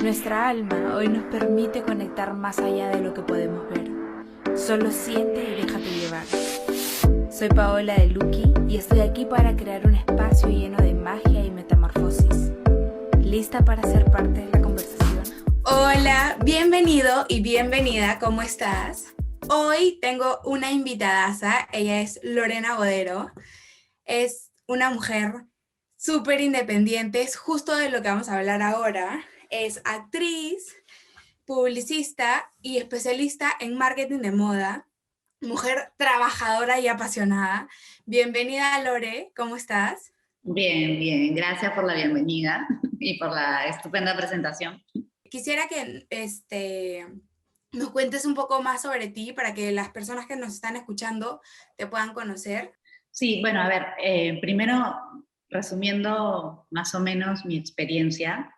Nuestra alma hoy nos permite conectar más allá de lo que podemos ver. Solo siente y déjate llevar. Soy Paola de Lucky y estoy aquí para crear un espacio lleno de magia y metamorfosis. ¿Lista para ser parte de la conversación? Hola, bienvenido y bienvenida, ¿cómo estás? Hoy tengo una invitadaza, ella es Lorena Bodero. Es una mujer súper independiente, es justo de lo que vamos a hablar ahora. Es actriz, publicista y especialista en marketing de moda. Mujer trabajadora y apasionada. Bienvenida, Lore, ¿cómo estás? Bien, bien. Gracias por la bienvenida y por la estupenda presentación. Quisiera que nos cuentes un poco más sobre ti para que las personas que nos están escuchando te puedan conocer. Sí, bueno, a ver, primero resumiendo más o menos mi experiencia,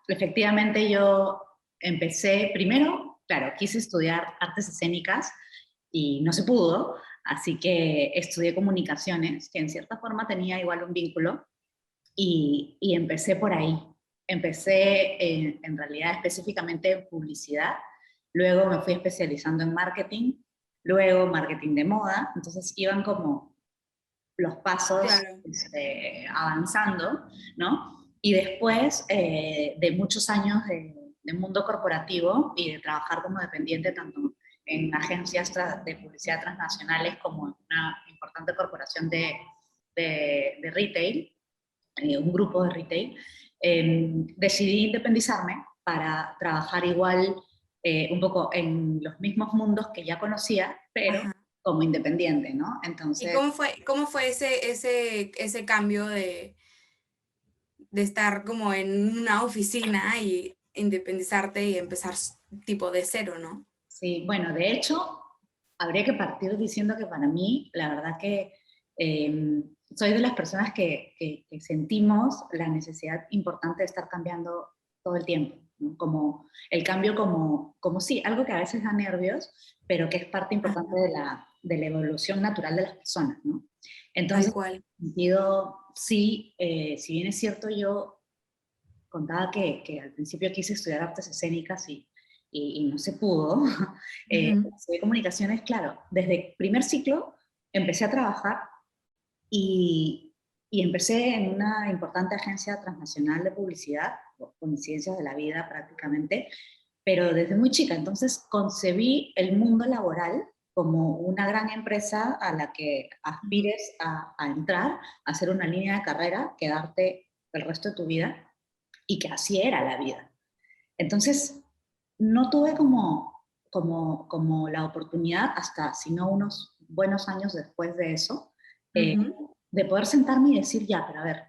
efectivamente yo empecé, primero, claro, quise estudiar artes escénicas y no se pudo, así que estudié comunicaciones, que en cierta forma tenía igual un vínculo, y empecé por ahí. Empecé en realidad específicamente en publicidad, luego me fui especializando en marketing, luego marketing de moda, entonces iban como los pasos Claro. avanzando, ¿no? Y después de muchos años de mundo corporativo y de trabajar como dependiente tanto en agencias de publicidad transnacionales como en una importante corporación de retail, un grupo de retail, decidí independizarme para trabajar igual un poco en los mismos mundos que ya conocía, pero Ajá. como independiente, ¿no? ¿Y Entonces, cómo fue ese cambio de estar como en una oficina y independizarte y empezar tipo de cero, ¿no? sí, bueno, de hecho, habría que partir diciendo que para mí, la verdad que soy de las personas que sentimos la necesidad importante de estar cambiando todo el tiempo, ¿no? Como el cambio como sí, algo que a veces da nervios, pero que es parte importante Ajá, de la evolución natural de las personas, ¿no? tal Entonces, cual. en ese sentido, sí, si bien es cierto, yo contaba que al principio quise estudiar artes escénicas y no se pudo. Ujú. Estudié comunicaciones, claro, desde primer ciclo empecé a trabajar y, y empecé en una importante agencia transnacional de publicidad, por coincidencias de la vida prácticamente, pero desde muy chica. Entonces concebí el mundo laboral como una gran empresa a la que Ujú. aspires a entrar, a hacer una línea de carrera, quedarte el resto de tu vida y que así era la vida. Entonces, no tuve como la oportunidad, hasta sino unos buenos años después de eso, eh, Ujú. de poder sentarme y decir, ya, pero a ver,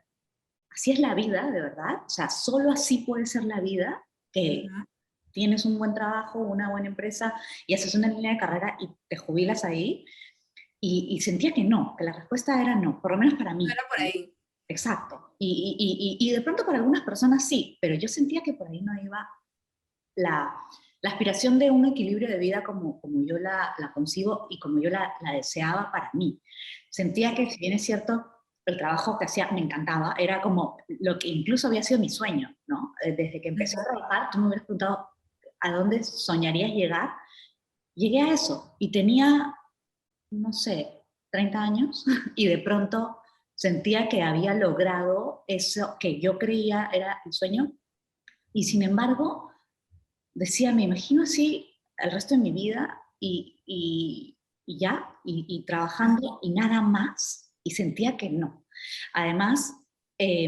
así es la vida, de verdad. O sea, solo así puede ser la vida, que Ajá. tienes un buen trabajo, una buena empresa y haces una línea de carrera y te jubilas ahí. Y sentía que no, que la respuesta era no, por lo menos para No mí. era por ahí. Exacto. Y de pronto para algunas personas sí, pero yo sentía que por ahí no iba la, la aspiración de un equilibrio de vida como yo la concibo y como yo la deseaba para mí. Sentía que, si bien es cierto, el trabajo que hacía me encantaba, era como lo que incluso había sido mi sueño, ¿no? Desde que empecé a Ajá. trabajar, tú me hubieras preguntado a dónde soñarías llegar. Llegué a eso y tenía, no sé, 30 años y de pronto sentía que había logrado eso que yo creía era el sueño y sin embargo decía, me imagino así el resto de mi vida y ya, y Ajá. trabajando y nada más, y sentía que no. Además, eh,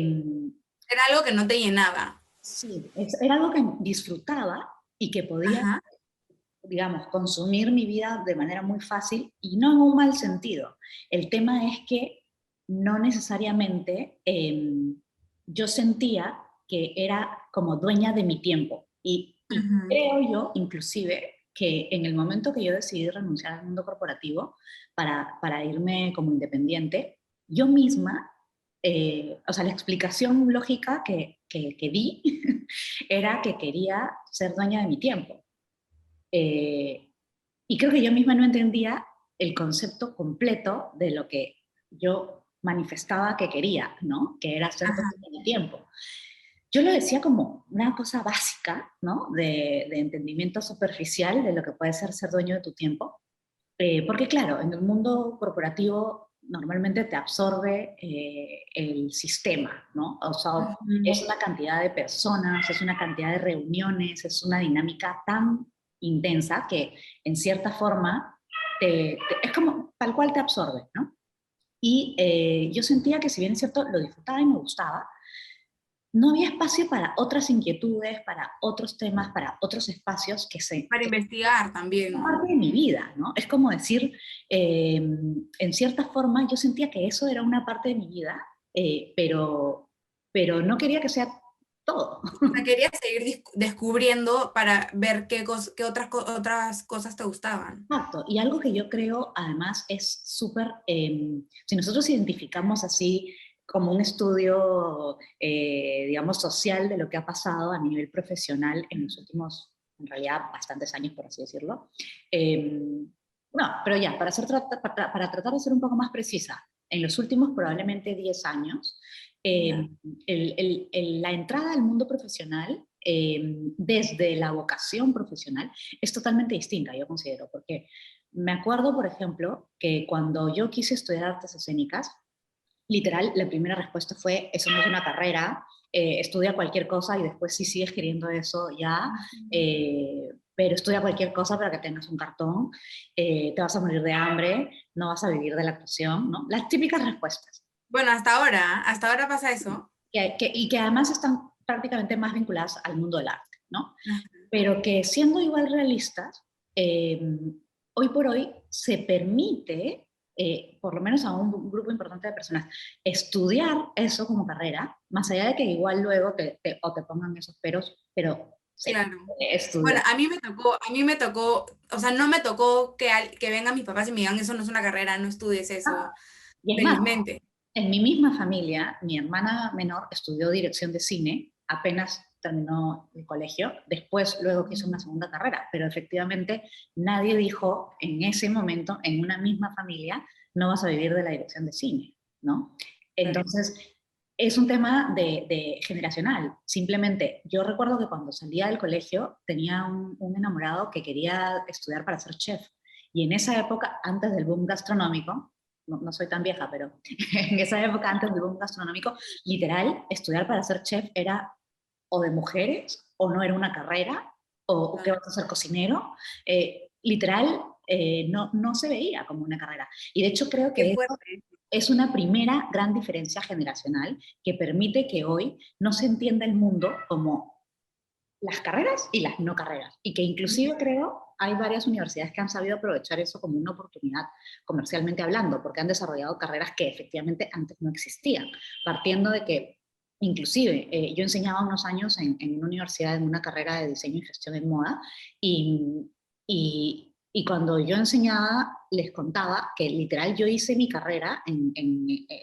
Era algo que no te llenaba. sí, era algo que disfrutaba y que podía, Ajá. digamos, consumir mi vida de manera muy fácil y no en un mal sentido. El tema es que no necesariamente yo sentía que era como dueña de mi tiempo. Y Ajá. creo yo, inclusive, que en el momento que yo decidí renunciar al mundo corporativo para irme como independiente, yo misma, o sea, la explicación lógica que di era que quería ser dueña de mi tiempo. Eh, y creo que yo misma no entendía el concepto completo de lo que yo manifestaba que quería, ¿no? Que era ser dueña Ajá. de mi tiempo. yo lo decía como una cosa básica, ¿no? De entendimiento superficial de lo que puede ser dueño de tu tiempo. Porque claro, en el mundo corporativo normalmente te absorbe el sistema, ¿no? O sea, es Ujú. una cantidad de personas, es una cantidad de reuniones, es una dinámica tan intensa que en cierta forma es como tal cual te absorbe, ¿no? Y yo sentía que si bien es cierto, lo disfrutaba y me gustaba, no había espacio para otras inquietudes, para otros temas, para otros espacios Para que investigar también, son ¿no? parte de mi vida, ¿no? Es como decir, en cierta forma yo sentía que eso era una parte de mi vida, pero no quería que sea todo. O sea, querías seguir descubriendo para ver qué otras cosas te gustaban. Exacto, y algo que yo creo además es súper, si nosotros identificamos así como un estudio, digamos, social de lo que ha pasado a nivel profesional en los últimos, en realidad, bastantes años, por así decirlo. No, pero ya, para tratar de ser un poco más precisa, en los últimos probablemente 10 años, Ya. la entrada al mundo profesional, desde la vocación profesional, es totalmente distinta, yo considero, porque me acuerdo, por ejemplo, que cuando yo quise estudiar artes escénicas, literal, la primera respuesta fue, eso no es una carrera, estudia cualquier cosa y después si sigues queriendo eso ya, pero estudia cualquier cosa para que tengas un cartón, te vas a morir de hambre, no vas a vivir de la actuación, ¿no? Las típicas respuestas. Bueno, hasta ahora pasa eso. Y que además están prácticamente más vinculadas al mundo del arte, ¿no? Ajá. Pero que siendo igual realistas, eh, hoy por hoy se permite, por lo menos a un grupo importante de personas, estudiar eso como carrera, más allá de que igual luego o te pongan esos peros, pero se Claro. puede Bueno, estudiar. a mí me tocó, o sea, no me tocó que vengan mis papás y me digan, eso no es una carrera, no estudies eso, Y es más, felizmente. en mi misma familia, mi hermana menor estudió dirección de cine, apenas terminó el colegio, después luego quiso una segunda carrera, pero efectivamente nadie dijo en ese momento, en una misma familia, no vas a vivir de la dirección de cine, ¿no? Claro. Entonces, es un tema de generacional. Simplemente, yo recuerdo que cuando salía del colegio tenía un enamorado que quería estudiar para ser chef. Y en esa época, antes del boom gastronómico, no soy tan vieja, pero en esa época, antes del boom gastronómico, literal, estudiar para ser chef era o de mujeres, o no era una carrera, o qué vas a ser cocinero. Literal, no se veía como una carrera. Y de hecho creo Qué que eso fuerte. es una primera gran diferencia generacional que permite que hoy no se entienda el mundo como las carreras y las no carreras. Y que inclusive creo hay varias universidades que han sabido aprovechar eso como una oportunidad comercialmente hablando, porque han desarrollado carreras que efectivamente antes no existían, partiendo de que inclusive yo enseñaba unos años en una universidad en una carrera de diseño y gestión en moda y, y cuando yo enseñaba les contaba que literal yo hice mi carrera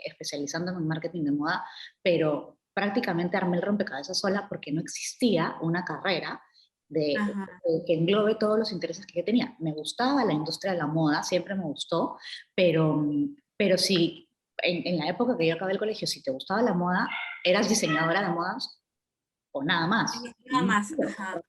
especializándome en marketing de moda, pero prácticamente armé el rompecabezas sola porque no existía una carrera Ajá. que englobe todos los intereses que yo tenía. Me gustaba la industria de la moda, siempre me gustó, pero si en la época que yo acabé el colegio, si te gustaba la moda, eras diseñadora de modas o nada más. Nada más, ajá.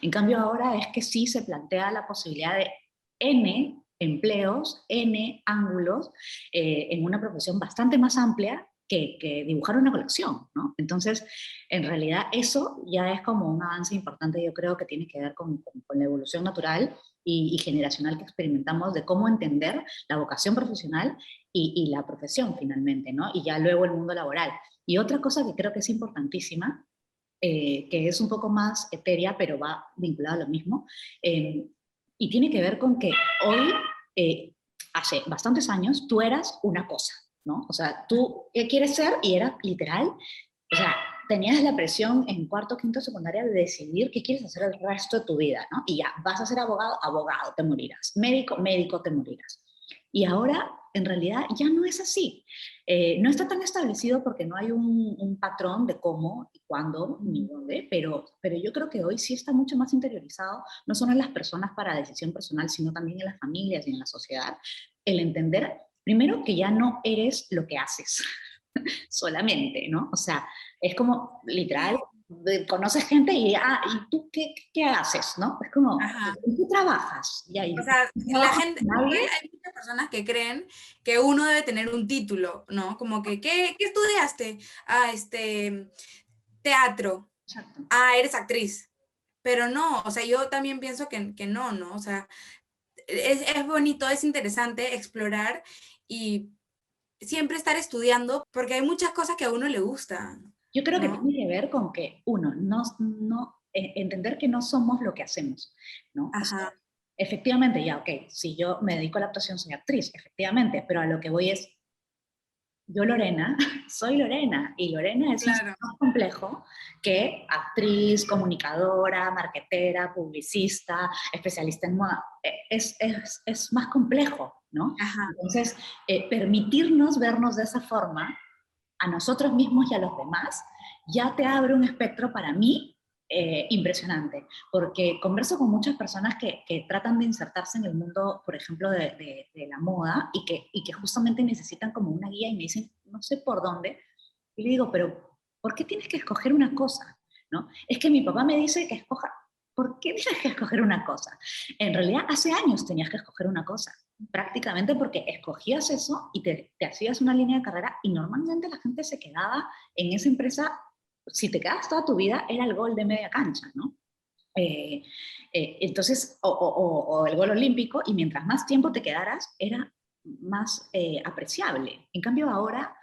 En cambio ahora es que sí se plantea la posibilidad de N empleos, N ángulos, en una profesión bastante más amplia que dibujar una colección, ¿no? Entonces, en realidad eso ya es como un avance importante, yo creo que tiene que ver con la evolución natural y generacional que experimentamos de cómo entender la vocación profesional y la profesión finalmente, ¿no? Y ya luego el mundo laboral. Y otra cosa que creo que es importantísima, que es un poco más etérea, pero va vinculada a lo mismo, eh, y tiene que ver con que hoy, eh, hace bastantes años, tú eras una cosa, ¿no? O sea, tú, ¿qué quieres ser? Y era literal, o sea, tenías la presión en cuarto, quinto, secundaria de decidir qué quieres hacer el resto de tu vida, ¿no? Y ya, vas a ser abogado, abogado, te morirás. Médico, médico, te morirás. Y ahora, en realidad, ya no es así. No está tan establecido porque no hay un patrón de cómo y cuándo ni dónde, pero yo creo que hoy sí está mucho más interiorizado, no solo en las personas para decisión personal, sino también en las familias y en la sociedad, el entender, primero, que ya no eres lo que haces solamente, ¿no? O sea, es como literal, Sí. conoces gente y, ¿y tú qué haces? ¿No? Es como, Ajá. ¿en qué trabajas? Y ahí, O sea, la gente, ¿nadie? hay muchas personas que creen que uno debe tener un título, ¿no? Como que, ¿qué estudiaste? Teatro. Exacto. Eres actriz. Pero no, o sea, yo también pienso que no, ¿no? O sea, es bonito, es interesante explorar y siempre estar estudiando porque hay muchas cosas que a uno le gustan, Yo creo que ¿no? tiene que ver con que, uno, entender que no somos lo que hacemos, ¿no? O sea, Ajá, efectivamente, ya, ok, si yo me dedico a la actuación, soy actriz, efectivamente, pero a lo que voy es, yo Lorena, soy Lorena, y Lorena es un ser claro. más complejo que actriz, comunicadora, marketera, publicista, especialista en moda. Es más complejo, ¿no? Ajá. Entonces, permitirnos vernos de esa forma a nosotros mismos y a los demás, ya te abre un espectro para mí impresionante, porque converso con muchas personas que tratan de insertarse en el mundo, por ejemplo, de la moda y que justamente necesitan como una guía y me dicen, no sé por dónde, y le digo, pero ¿por qué tienes que escoger una cosa? ¿No? Es que mi papá me dice que escoja, ¿por qué tienes que escoger una cosa? En realidad, hace años tenías que escoger una cosa, prácticamente porque escogías eso y te hacías una línea de carrera y normalmente la gente se quedaba en esa empresa, si te quedas toda tu vida, era el gol de media cancha, ¿no? Eh, entonces, o el gol olímpico, y mientras más tiempo te quedaras, era más apreciable. En cambio, ahora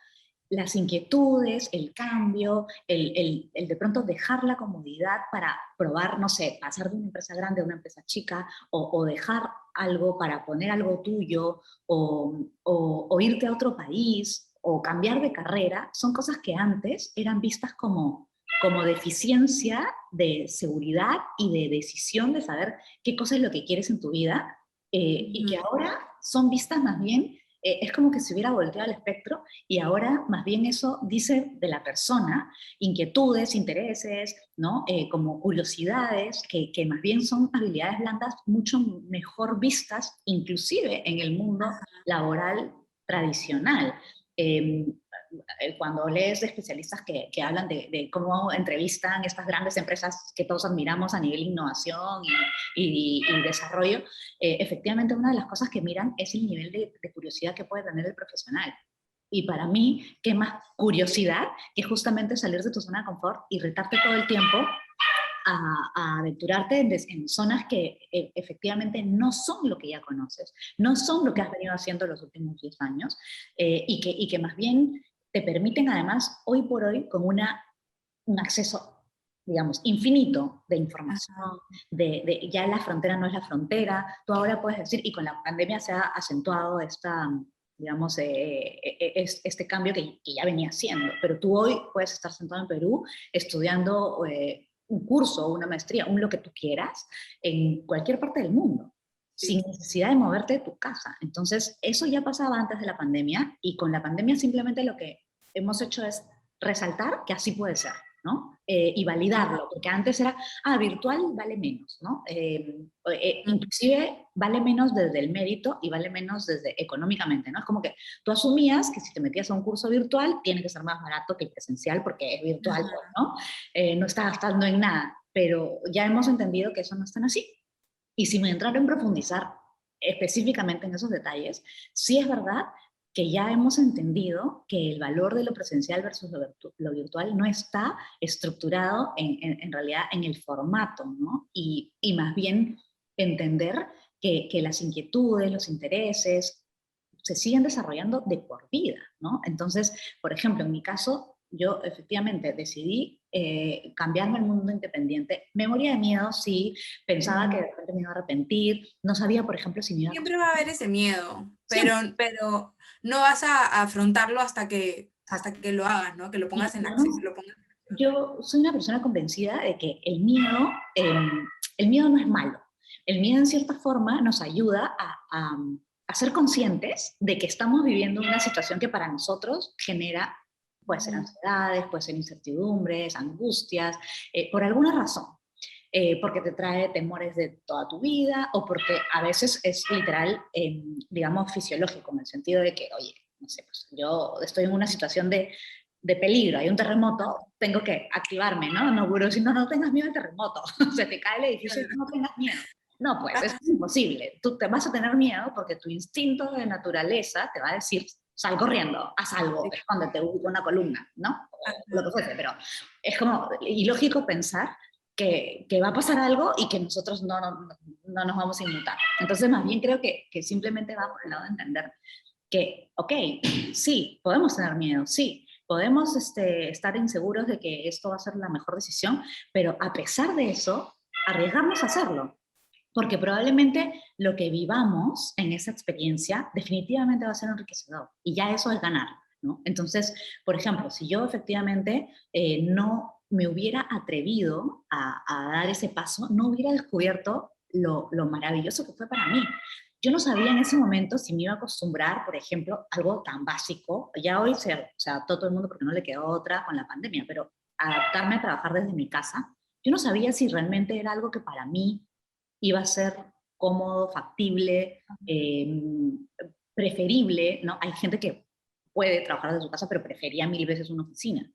las inquietudes, el cambio, el de pronto dejar la comodidad para probar, no sé, pasar de una empresa grande a una empresa chica, o dejar algo para poner algo tuyo, o irte a otro país, o cambiar de carrera, son cosas que antes eran vistas como deficiencia de seguridad y de decisión de saber qué cosa es lo que quieres en tu vida, y que ahora son vistas más bien, es como que se hubiera volteado el espectro y ahora más bien eso dice de la persona, inquietudes, intereses, ¿no? Como curiosidades, que más bien son habilidades blandas mucho mejor vistas, inclusive en el mundo laboral tradicional. Eh, Cuando lees de especialistas que hablan de cómo entrevistan estas grandes empresas que todos admiramos a nivel innovación y desarrollo, efectivamente una de las cosas que miran es el nivel de curiosidad que puede tener el profesional. Y para mí, qué más curiosidad que justamente salir de tu zona de confort y retarte todo el tiempo a aventurarte en zonas que efectivamente no son lo que ya conoces, no son lo que has venido haciendo los últimos 10 años, y que más bien te permiten además hoy por hoy con un acceso, digamos, infinito de información, ya la frontera no es la frontera, tú ahora puedes decir, y con la pandemia se ha acentuado esta, digamos, este cambio que ya venía haciendo, pero tú hoy puedes estar sentado en Perú estudiando un curso, una maestría, un lo que tú quieras, en cualquier parte del mundo, sin Sí. necesidad de moverte de tu casa. Entonces, eso ya pasaba antes de la pandemia, y con la pandemia simplemente lo que hemos hecho es resaltar que así puede ser, ¿no? Y validarlo, porque antes era, virtual vale menos, ¿no? Inclusive vale menos desde el mérito y vale menos desde económicamente, ¿no? Es como que tú asumías que si te metías a un curso virtual tiene que ser más barato que el presencial porque es virtual, ¿no? No está gastando en nada, pero ya hemos entendido que eso no es tan así. Y sin entrar en profundizar específicamente en esos detalles, sí es verdad que ya hemos entendido que el valor de lo presencial versus lo virtual no está estructurado en realidad en el formato, ¿no? Y más bien entender que las inquietudes, los intereses se siguen desarrollando de por vida, ¿no? Entonces, por ejemplo, en mi caso, yo efectivamente decidí cambiarme al mundo independiente. Me moría de miedo, sí, pensaba que de repente me iba a arrepentir, no sabía, por ejemplo, si me iba a... Siempre va a haber ese miedo, Siempre. pero no vas a afrontarlo hasta que lo hagas, ¿no? Que lo Y pongas en acceso, no, lo pongas en acción. yo soy una persona convencida de que el miedo no es malo. El miedo en cierta forma nos ayuda a ser conscientes de que estamos viviendo una situación que para nosotros genera, puede ser ansiedades, puede ser incertidumbres, angustias, por alguna razón. Porque te trae temores de toda tu vida, o porque a veces es literal, digamos, fisiológico, en el sentido de que, oye, no sé, pues yo estoy en una situación de de peligro, hay un terremoto, tengo que activarme, ¿no? No, pero si no, no tengas miedo al terremoto, se te cae el edificio, no tengas miedo. No, pues es imposible. Tú te vas a tener miedo porque tu instinto de naturaleza te va a decir, sal corriendo, haz algo, escóndete, ubica una columna, ¿no? O lo que fuese, pero es como ilógico pensar que va a pasar algo y que nosotros no nos vamos a inmutar. Entonces, más bien creo que simplemente va por el lado de entender que, ok, sí, podemos tener miedo, sí, podemos estar inseguros de que esto va a ser la mejor decisión, pero a pesar de eso, arriesgamos a hacerlo. Porque probablemente lo que vivamos en esa experiencia definitivamente va a ser enriquecedor. Y ya eso es ganar, ¿no? Entonces, por ejemplo, si yo efectivamente no me hubiera atrevido a dar ese paso, no hubiera descubierto lo maravilloso que fue para mí. Yo no sabía en ese momento si me iba a acostumbrar, por ejemplo, a algo tan básico. Ya hoy se adaptó todo el mundo porque no le quedó otra con la pandemia, pero adaptarme a trabajar desde mi casa, yo no sabía si realmente era algo que para mí iba a ser cómodo, factible, preferible, ¿no? Hay gente que puede trabajar desde su casa, pero prefería 1000 veces una oficina.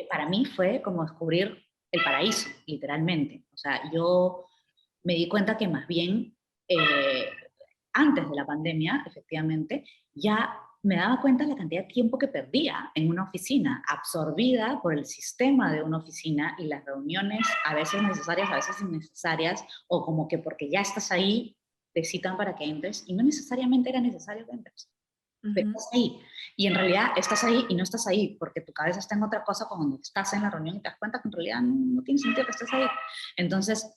Para mí fue como descubrir el paraíso, literalmente. O sea, yo me di cuenta que más bien antes de la pandemia, efectivamente, ya me daba cuenta de la cantidad de tiempo que perdía en una oficina, absorbida por el sistema de una oficina y las reuniones a veces necesarias, a veces innecesarias, o como que porque ya estás ahí, te citan para que entres, y no necesariamente era necesario que entres. Pero estás ahí. Y en realidad estás ahí y no estás ahí porque tu cabeza está en otra cosa cuando estás en la reunión y te das cuenta que en realidad no tiene sentido que estés ahí. Entonces,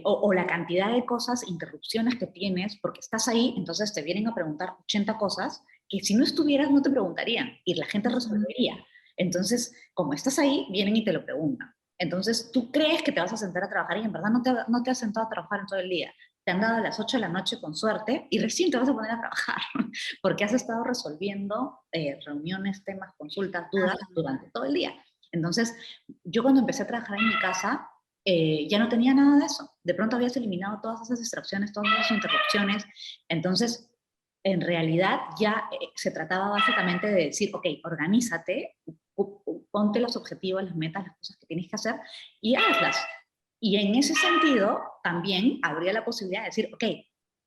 o la cantidad de cosas, interrupciones que tienes, porque estás ahí, entonces te vienen a preguntar 80 cosas que si no estuvieras no te preguntarían y la gente resolvería. Entonces, como estás ahí, vienen y te lo preguntan. Entonces, tú crees que te vas a sentar a trabajar y en verdad no te has sentado a trabajar en todo el día. Te han dado a las 8 de la noche con suerte y recién te vas a poner a trabajar porque has estado resolviendo reuniones, temas, consultas, dudas durante todo el día. Entonces, yo cuando empecé a trabajar en mi casa, ya no tenía nada de eso. De pronto habías eliminado todas esas distracciones, todas esas interrupciones. Entonces, en realidad ya se trataba básicamente de decir, ok, organízate, ponte los objetivos, las metas, las cosas que tienes que hacer y hazlas. Y en ese sentido, también habría la posibilidad de decir, ok,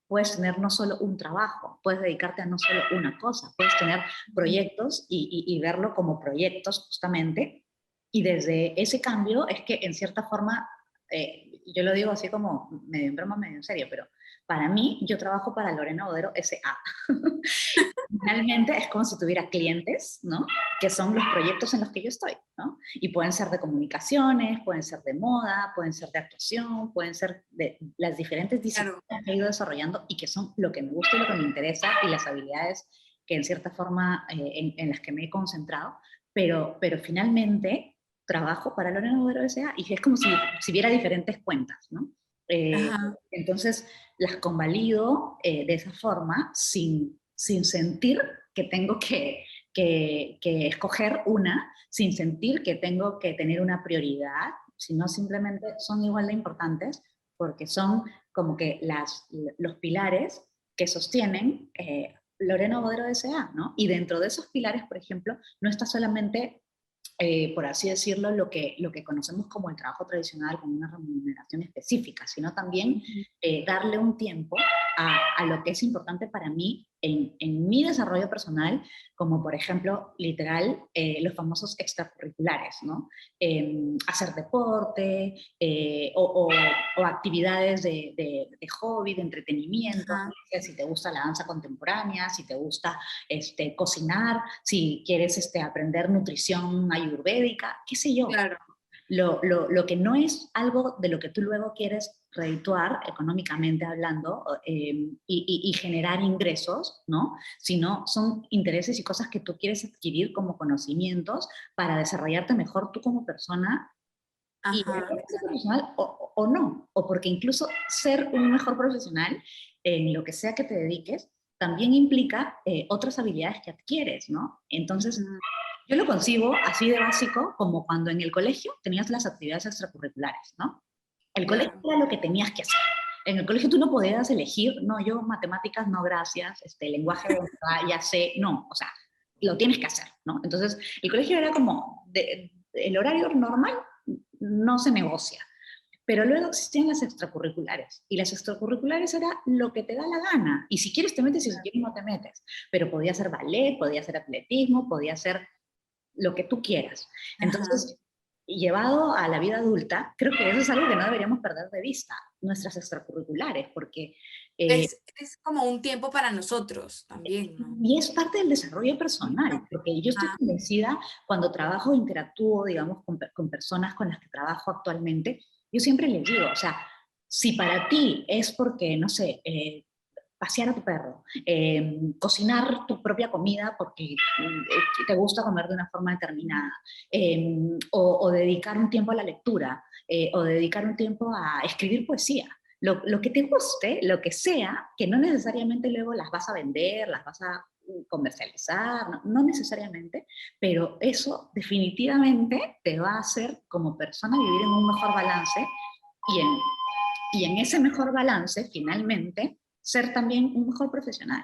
puedes tener no solo un trabajo, puedes dedicarte a no solo una cosa, puedes tener proyectos y verlo como proyectos justamente. Y desde ese cambio es que en cierta forma, yo lo digo así como medio en broma, medio en serio, pero para mí yo trabajo para Lorena Bodero S.A. Finalmente es como si tuviera clientes, ¿no? Que son los proyectos en los que yo estoy, ¿no? Y pueden ser de comunicaciones, pueden ser de moda, pueden ser de actuación, pueden ser de las diferentes disciplinas que he ido desarrollando y que son lo que me gusta y lo que me interesa y las habilidades que en cierta forma en las que me he concentrado, pero finalmente trabajo para Lorena Bodero S.A. y es como si viera diferentes cuentas, ¿no? Entonces las convalido de esa forma sin sentir que tengo que escoger una, sin sentir que tengo que tener una prioridad, sino simplemente son igual de importantes porque son como que los pilares que sostienen Lorena Bodero S.A., ¿no? Y dentro de esos pilares, por ejemplo, no está solamente por así decirlo, lo que conocemos como el trabajo tradicional con una remuneración específica, sino también darle un tiempo a lo que es importante para mí en mi desarrollo personal, como por ejemplo, literal, los famosos extracurriculares, ¿no? Hacer deporte o actividades de hobby, de entretenimiento, si te gusta la danza contemporánea, si te gusta cocinar, si quieres aprender nutrición ayurvédica, qué sé yo. Claro. Lo que no es algo de lo que tú luego quieres redituar económicamente hablando y generar ingresos, ¿no? Sino son intereses y cosas que tú quieres adquirir como conocimientos para desarrollarte mejor tú como persona y ser profesional o no, o porque incluso ser un mejor profesional en lo que sea que te dediques también implica otras habilidades que adquieres, ¿no? Entonces, yo lo concibo así de básico como cuando en el colegio tenías las actividades extracurriculares, ¿no? El colegio era lo que tenías que hacer. En el colegio tú no podías elegir, no, yo matemáticas no, gracias, lenguaje ya sé, no, o sea, lo tienes que hacer, ¿no? Entonces, el colegio era como, el horario normal no se negocia. Pero luego existían las extracurriculares, y las extracurriculares era lo que te da la gana, y si quieres te metes y si quieres no te metes, pero podía ser ballet, podía ser atletismo, podía ser lo que tú quieras. Ajá. Entonces, llevado a la vida adulta, creo que eso es algo que no deberíamos perder de vista, nuestras extracurriculares, porque Es como un tiempo para nosotros también, ¿no? y es parte del desarrollo personal, porque yo estoy Ajá. convencida, cuando trabajo, interactúo, digamos, con personas con las que trabajo actualmente, yo siempre les digo, o sea, si para ti es porque, no sé, pasear a tu perro, cocinar tu propia comida porque te gusta comer de una forma determinada, o dedicar un tiempo a la lectura, o dedicar un tiempo a escribir poesía. Lo que te guste, lo que sea, que no necesariamente luego las vas a vender, las vas a comercializar, no, no necesariamente, pero eso definitivamente te va a hacer como persona vivir en un mejor balance y en ese mejor balance, finalmente, ser también un mejor profesional,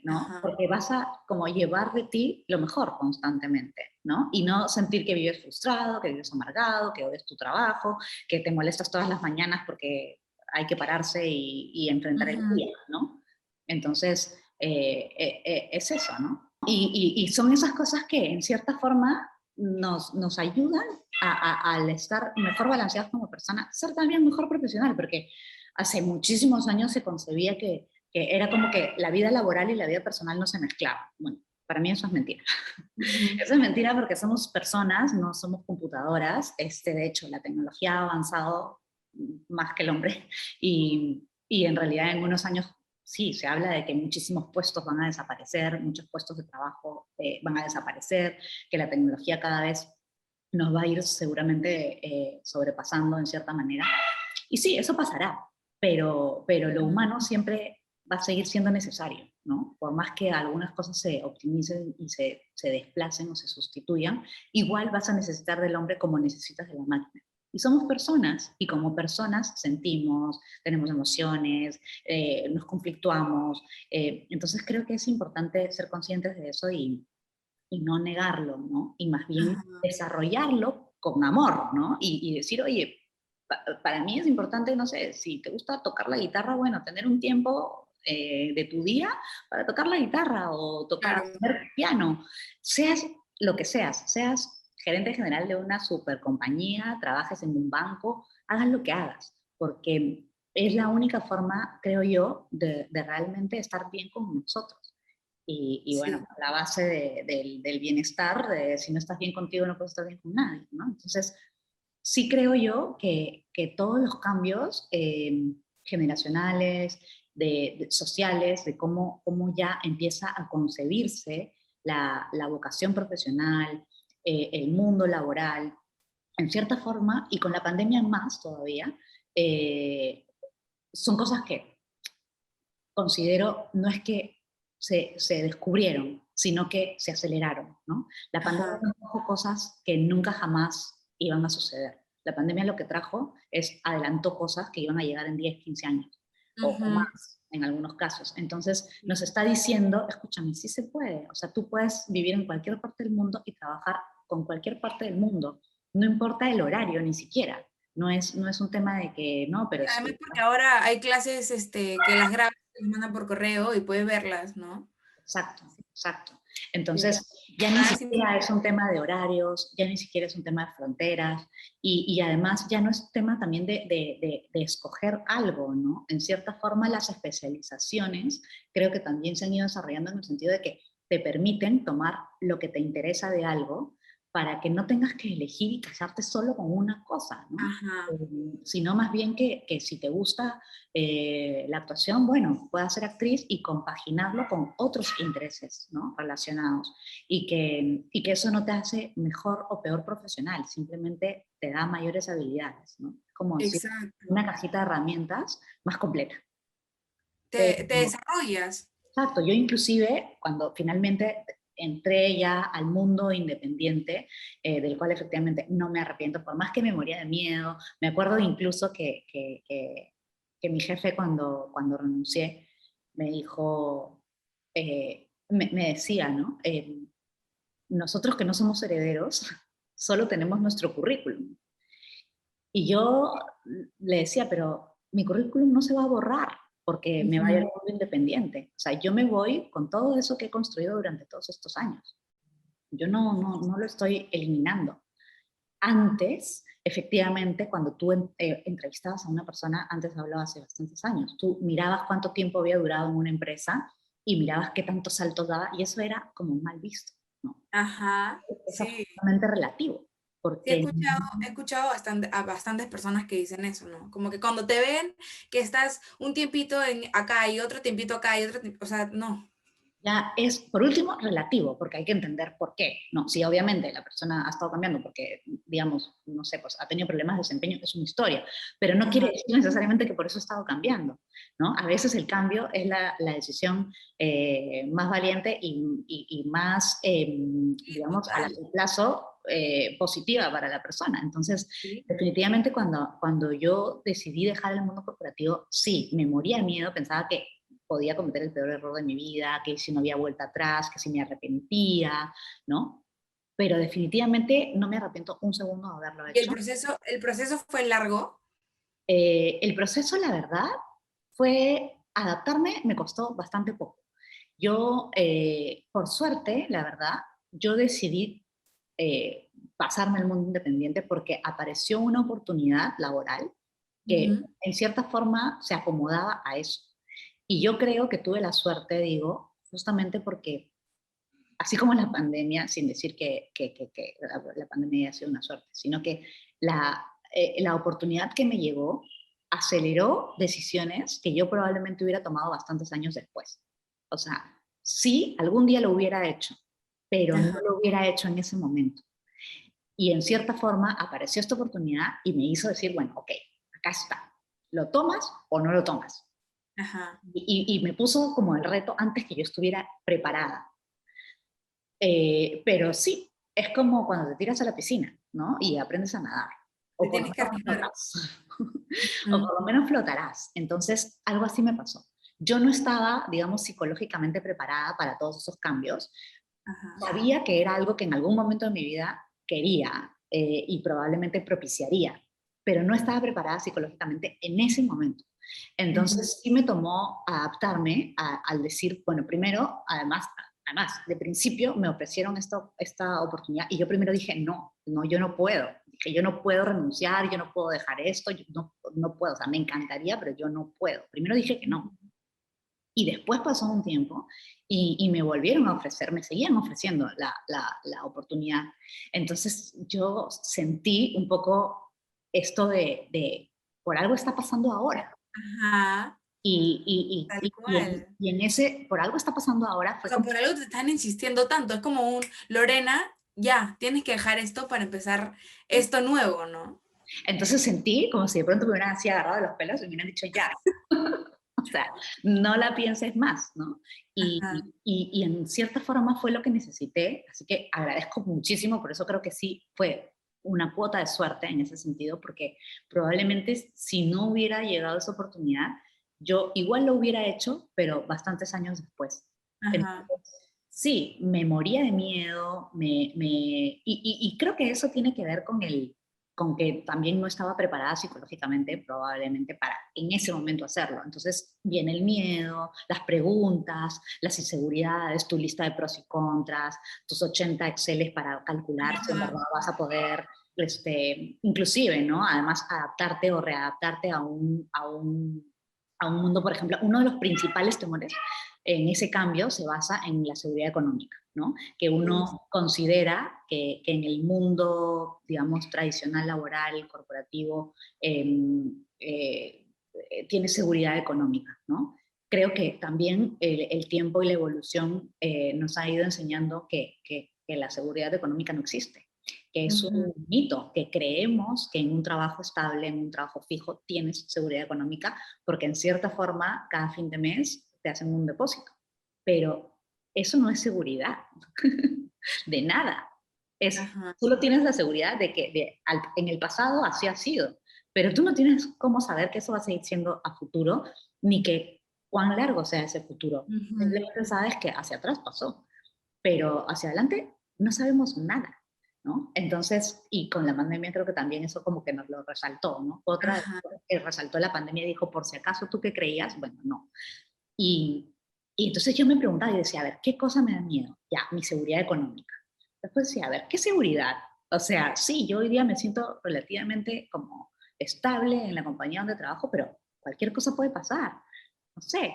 ¿no? Ajá. Porque vas a como llevar de ti lo mejor constantemente, ¿no? Y no sentir que vives frustrado, que vives amargado, que odias tu trabajo, que te molestas todas las mañanas porque hay que pararse y enfrentar el Ujú. día, ¿no? Entonces, es eso, ¿no? Y son esas cosas que en cierta forma nos ayudan al estar mejor balanceados como persona, ser también mejor profesional, porque hace muchísimos años se concebía que era como que la vida laboral y la vida personal no se mezclaban. Bueno, para mí eso es mentira. Ujú. Eso es mentira porque somos personas, no somos computadoras. De hecho, la tecnología ha avanzado más que el hombre y en realidad en unos años sí, se habla de que muchísimos puestos van a desaparecer, muchos puestos de trabajo van a desaparecer, que la tecnología cada vez nos va a ir seguramente sobrepasando en cierta manera. Y sí, eso pasará, pero lo humano siempre va a seguir siendo necesario, ¿no? Por más que algunas cosas se optimicen y se desplacen o se sustituyan, igual vas a necesitar del hombre como necesitas de la máquina. Y somos personas, y como personas sentimos, tenemos emociones, nos conflictuamos. Entonces creo que es importante ser conscientes de eso y no negarlo, ¿no? Y más bien Ajá. desarrollarlo con amor, ¿no? Y decir, oye, para mí es importante, no sé, si te gusta tocar la guitarra, bueno, tener un tiempo de tu día para tocar la guitarra o tocar Claro. piano, seas lo que seas gerente general de una super compañía, trabajes en un banco, hagas lo que hagas, porque es la única forma, creo yo, de realmente estar bien con nosotros. Y bueno, Sí. la base del bienestar, de si no estás bien contigo no puedes estar bien con nadie, ¿no? Entonces, sí creo yo que todos los cambios generacionales, sociales, de cómo ya empieza a concebirse la vocación profesional, el mundo laboral, en cierta forma, y con la pandemia más todavía, eh, son cosas que considero no es que se descubrieron, sino que se aceleraron, ¿no? La pandemia Ajá. nos trajo cosas que nunca jamás iban a suceder. La pandemia lo que trajo es adelantó cosas que iban a llegar en 10, 15 años o Ujú. más en algunos casos. Entonces nos está diciendo, escúchame, sí se puede. O sea, tú puedes vivir en cualquier parte del mundo y trabajar con cualquier parte del mundo. No importa el horario ni siquiera. No es un tema de que no, pero Además, sí. porque ahora hay clases, que las graban y las mandan por correo y puedes verlas, ¿no? Exacto, Sí, exacto. sí. Entonces, ya ni Nada es siquiera es un imposible. tema de horarios, ya ni siquiera es un tema de fronteras, y además ya no es un tema también de escoger algo, ¿no? En cierta forma, las especializaciones creo que también se han ido desarrollando en el sentido de que te permiten tomar lo que te interesa de algo para que no tengas que elegir y casarte solo con una cosa, ¿no? Ajá. Sino más bien que si te gusta la actuación, bueno, puedas ser actriz y compaginarlo con otros intereses, ¿no? Relacionados. Y que eso no te hace mejor o peor profesional, simplemente te da mayores habilidades, ¿no? Como decir, Exacto. una cajita de herramientas más completa. Te Pero, desarrollas. exacto, yo inclusive cuando finalmente entré ya al mundo independiente, del cual efectivamente no me arrepiento, por más que me moría de miedo, me acuerdo incluso que mi jefe cuando renuncié me dijo, me decía, ¿no? Nosotros que no somos herederos, solo tenemos nuestro currículum. Y yo le decía, pero mi currículum no se va a borrar porque me vaya al mundo independiente. O sea, yo me voy con todo eso que he construido durante todos estos años. Yo no lo estoy eliminando. Antes, efectivamente, cuando tú entrevistabas a una persona, antes hablaba hace bastantes años, tú mirabas cuánto tiempo había durado en una empresa y mirabas qué tantos saltos daba y eso era como mal visto, ¿no? Ajá, Es sí. absolutamente relativo, Sí, he porque escuchado, he escuchado a bastantes personas que dicen eso, ¿no? Como que cuando te ven que estás un tiempito acá y otro tiempito acá y otro tiempito, o sea, no. ya es, por último, relativo, porque hay que entender por qué. No, sí, obviamente la persona ha estado cambiando porque, digamos, no sé, pues ha tenido problemas de desempeño, es una historia, pero no quiere Ajá. decir necesariamente que por eso ha estado cambiando, ¿no? A veces el cambio es la decisión más valiente y más, Sí, digamos, a total. largo plazo positiva para la persona. Entonces, Sí. definitivamente cuando yo decidí dejar el mundo corporativo, sí, me moría de miedo, pensaba que podía cometer el peor error de mi vida, que si no había vuelta atrás, que si me arrepentía, ¿no? Pero definitivamente no me arrepiento un segundo de haberlo Y hecho. el proceso fue largo. El proceso, la verdad, fue adaptarme, me costó bastante poco. Yo, por suerte, la verdad, yo decidí pasarme al mundo independiente porque apareció una oportunidad laboral que Ujú. en cierta forma se acomodaba a eso. Y yo creo que tuve la suerte, digo, justamente porque, así como la pandemia, sin decir que la pandemia haya sido una suerte, sino que la oportunidad que me llegó aceleró decisiones que yo probablemente hubiera tomado bastantes años después. O sea, sí, algún día lo hubiera hecho, pero no Ajá. lo hubiera hecho en ese momento. Y en cierta forma apareció esta oportunidad y me hizo decir, bueno, ok, acá está. ¿Lo tomas o no lo tomas? Ajá. Y me puso como el reto antes que yo estuviera preparada. Pero sí, es como cuando te tiras a la piscina, ¿no? Y aprendes a nadar. Te O por lo tienes que menos arriesgar. flotas. O Ujú. por lo menos flotarás. Entonces, algo así me pasó. Yo no estaba, digamos, psicológicamente preparada para todos esos cambios. Ajá. Sabía que era algo que en algún momento de mi vida quería y probablemente propiciaría, pero no estaba preparada psicológicamente en ese momento. Ujú. Entonces sí me tomó adaptarme al decir, bueno, primero, además, de principio me ofrecieron esta oportunidad y yo primero dije, no, yo no puedo. Dije, yo no puedo renunciar, yo no puedo dejar esto, yo no puedo, o sea, me encantaría, pero yo no puedo. Primero dije que no. Y después pasó un tiempo y me volvieron a ofrecer, me seguían ofreciendo la oportunidad. Entonces yo sentí un poco esto de por algo está pasando ahora. Ajá. Tal cual. Y en ese, por algo está pasando ahora, O fue sea, como, por algo te están insistiendo tanto. Es como un, Lorena, ya, tienes que dejar esto para empezar esto nuevo, ¿no? entonces sentí como si de pronto me hubieran así agarrado de los pelos y me hubieran dicho ya. O sea, no la pienses más, ¿no? Ajá. Y en cierta forma fue lo que necesité, así que agradezco muchísimo, por eso creo que sí fue una cuota de suerte en ese sentido, porque probablemente si no hubiera llegado esa oportunidad, yo igual lo hubiera hecho, pero bastantes años después. Ajá. Entonces, sí, me moría de miedo, y creo que eso tiene que ver con que también no estaba preparada psicológicamente probablemente para en ese momento hacerlo. Entonces viene el miedo, las preguntas, las inseguridades, tu lista de pros y contras, tus 80 Exceles para calcular si en Ajá. verdad vas a poder, inclusive, ¿no? Además, adaptarte o readaptarte a un mundo, por ejemplo, uno de los principales temores en ese cambio se basa en la seguridad económica, ¿no? Que Uf. uno considera que en el mundo, digamos, tradicional, laboral, corporativo, tiene seguridad económica, ¿no? Creo que también el tiempo y la evolución nos ha ido enseñando que la seguridad económica no existe, que es Ujú. un mito, que creemos que en un trabajo estable, en un trabajo fijo, tienes seguridad económica, porque en cierta forma, cada fin de mes te hacen un depósito. Pero eso no es seguridad, de nada. Ajá. Tú tienes la seguridad de que en el pasado así ha sido, pero tú no tienes cómo saber que eso va a seguir siendo a futuro, ni que cuán largo sea ese futuro. Ujú. Simplemente sabes que hacia atrás pasó, pero hacia adelante no sabemos nada, ¿no? Entonces, y con la pandemia creo que también eso como que nos lo resaltó, ¿no? Otra Ajá. que resaltó la pandemia y dijo, por si acaso tú qué creías, bueno, no. Y, y entonces yo me preguntaba y decía, a ver, ¿qué cosa me da miedo? Ya, mi seguridad económica. Después decía, a ver, ¿qué seguridad? O sea, sí, yo hoy día me siento relativamente como estable en la compañía donde trabajo, pero cualquier cosa puede pasar. No sé,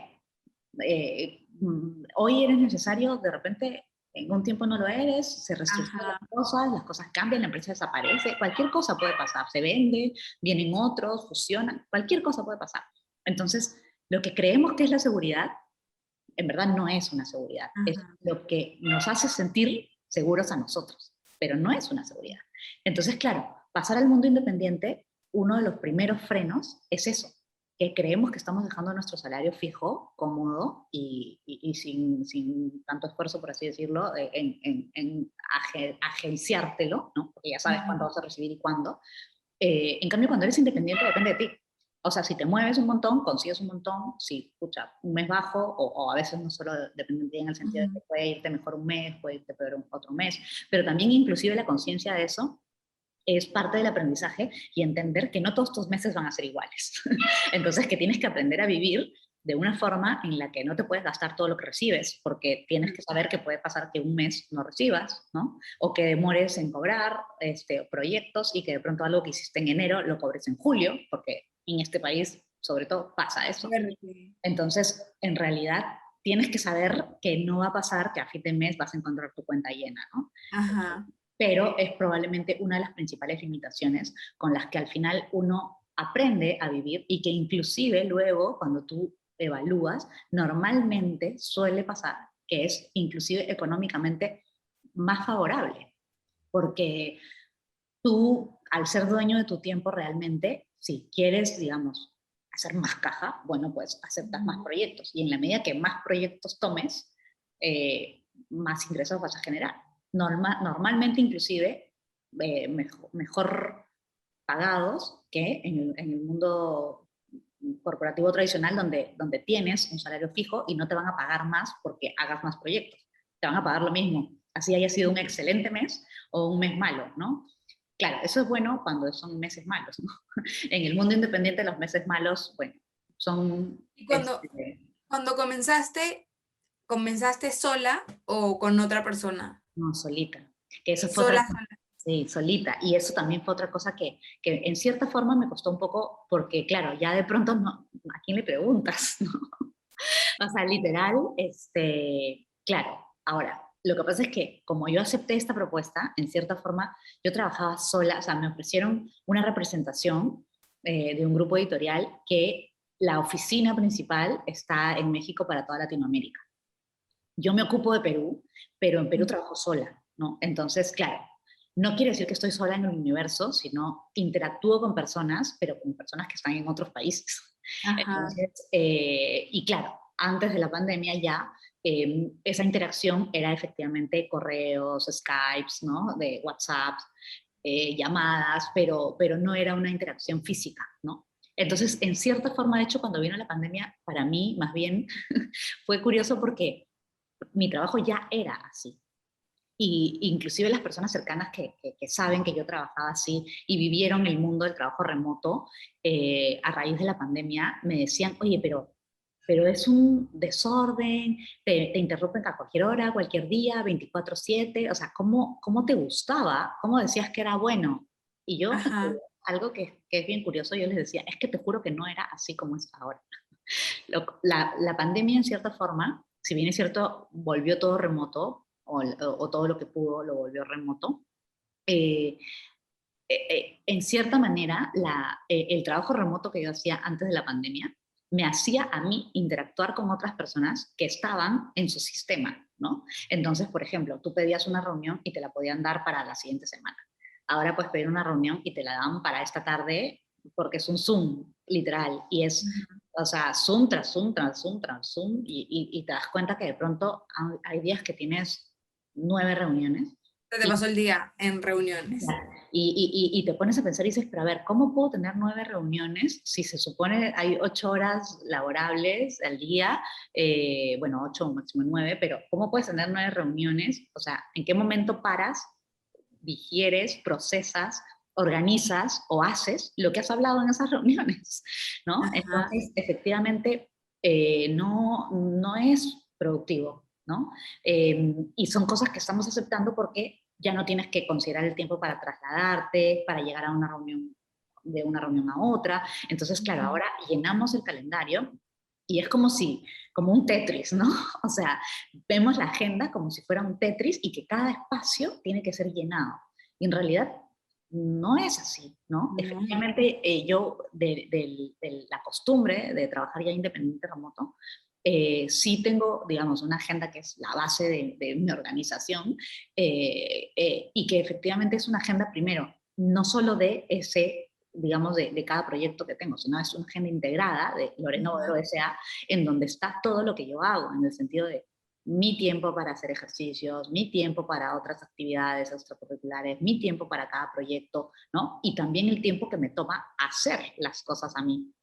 hoy eres necesario, de repente en un tiempo no lo eres, se reestructuran Ajá. las cosas cambian, la empresa desaparece, cualquier cosa puede pasar, se vende, vienen otros, fusionan, cualquier cosa puede pasar. Entonces, lo que creemos que es la seguridad, en verdad no es una seguridad, es Ajá. lo que nos hace sentir seguros a nosotros, pero no es una seguridad. Entonces, claro, pasar al mundo independiente, uno de los primeros frenos es eso, que creemos que estamos dejando nuestro salario fijo, cómodo y sin tanto esfuerzo, por así decirlo, en agenciártelo, ¿no? Porque ya sabes cuándo Ujú. vas a recibir y cuándo. En cambio, cuando eres independiente depende de ti. O sea, si te mueves un montón, consigues un montón, si, escucha, un mes bajo, o a veces no solo depende de ti en el sentido de que Ujú. puede irte mejor un mes, puede irte peor otro mes, pero también inclusive la conciencia de eso es parte del aprendizaje y entender que no todos tus meses van a ser iguales. Entonces, que tienes que aprender a vivir de una forma en la que no te puedes gastar todo lo que recibes, porque tienes que saber que puede pasar que un mes no recibas, ¿no? O que demores en cobrar proyectos y que de pronto algo que hiciste en enero lo cobres en julio, porque en este país, sobre todo, pasa eso. Bueno, sí. Entonces, en realidad, tienes que saber que no va a pasar que a fin de mes vas a encontrar tu cuenta llena, ¿no? Ajá. Pero es probablemente una de las principales limitaciones con las que al final uno aprende a vivir y que inclusive luego cuando tú evalúas, normalmente suele pasar que es inclusive económicamente más favorable, porque tú, al ser dueño de tu tiempo realmente, si quieres, digamos, hacer más caja, bueno, pues aceptas más Ujú. proyectos. Y en la medida que más proyectos tomes, más ingresos vas a generar. Normalmente, inclusive, mejor pagados que en el mundo corporativo tradicional donde tienes un salario fijo y no te van a pagar más porque hagas más proyectos. Te van a pagar lo mismo, así haya sido un excelente mes o un mes malo, ¿no? Claro, eso es bueno cuando son meses malos, ¿no? En el mundo independiente los meses malos, bueno, son Y cuando comenzaste sola o con otra persona? no, solita. Que eso fue otra Sola, cosa. sola. Sí, solita. Y eso también fue otra cosa que en cierta forma me costó un poco, porque claro, ya de pronto no, ¿a quién le preguntas? ¿No? O sea, literal, claro, ahora, lo que pasa es que como yo acepté esta propuesta, en cierta forma, yo trabajaba sola, o sea, me ofrecieron una representación de un grupo editorial que la oficina principal está en México para toda Latinoamérica. Yo me ocupo de Perú, pero en Perú Ujú. trabajo sola, ¿no? Entonces, claro, no quiere decir que estoy sola en el universo, sino interactúo con personas, pero con personas que están en otros países. Ajá. Entonces, y claro, antes de la pandemia ya esa interacción era efectivamente correos, Skypes, ¿no? De WhatsApp, llamadas, pero no era una interacción física, ¿no? Entonces, en cierta forma, de hecho, cuando vino la pandemia, para mí, más bien, fue curioso porque mi trabajo ya era así. Y inclusive las personas cercanas que saben que yo trabajaba así y vivieron el mundo del trabajo remoto a raíz de la pandemia, me decían, oye, pero es un desorden, te interrumpen a cualquier hora, cualquier día, 24/7, o sea, ¿cómo te gustaba? ¿Cómo decías que era bueno? Y yo, Ajá. algo que es bien curioso, yo les decía, es que te juro que no era así como es ahora. La pandemia, en cierta forma, si bien es cierto, volvió todo remoto, o todo lo que pudo lo volvió remoto, eh, en cierta manera, el trabajo remoto que yo hacía antes de la pandemia me hacía a mí interactuar con otras personas que estaban en su sistema, ¿no? Entonces, por ejemplo, tú pedías una reunión y te la podían dar para la siguiente semana. Ahora puedes pedir una reunión y te la dan para esta tarde porque es un Zoom, literal, y es, Ujú. o sea, Zoom tras Zoom, tras Zoom, tras Zoom, y te das cuenta que de pronto hay días que tienes 9 reuniones Se te pasó el día en reuniones. Y te pones a pensar y dices, pero a ver, ¿cómo puedo tener 9 reuniones si se supone hay 8 horas laborables al día? Bueno, 8 o máximo 9, pero ¿cómo puedes tener 9 reuniones? O sea, ¿en qué momento paras, digieres, procesas, organizas o haces lo que has hablado en esas reuniones? ¿No? Ajá. Entonces, efectivamente, no es productivo, ¿no? Y son cosas que estamos aceptando porque ya no tienes que considerar el tiempo para trasladarte, para llegar a una reunión, de una reunión a otra. Entonces, claro, ahora llenamos el calendario y es como un Tetris, ¿no? O sea, vemos la agenda como si fuera un Tetris y que cada espacio tiene que ser llenado. Y en realidad no es así, ¿no? Efectivamente, yo de la costumbre de trabajar ya independiente remoto, sí tengo, digamos, una agenda que es la base de mi organización y que efectivamente es una agenda primero, no solo de ese, digamos, de cada proyecto que tengo, sino es una agenda integrada de Lorena Bodero S.A., en donde está todo lo que yo hago, en el sentido de mi tiempo para hacer ejercicios, mi tiempo para otras actividades extracurriculares, mi tiempo para cada proyecto, ¿no? Y también el tiempo que me toma hacer las cosas a mí.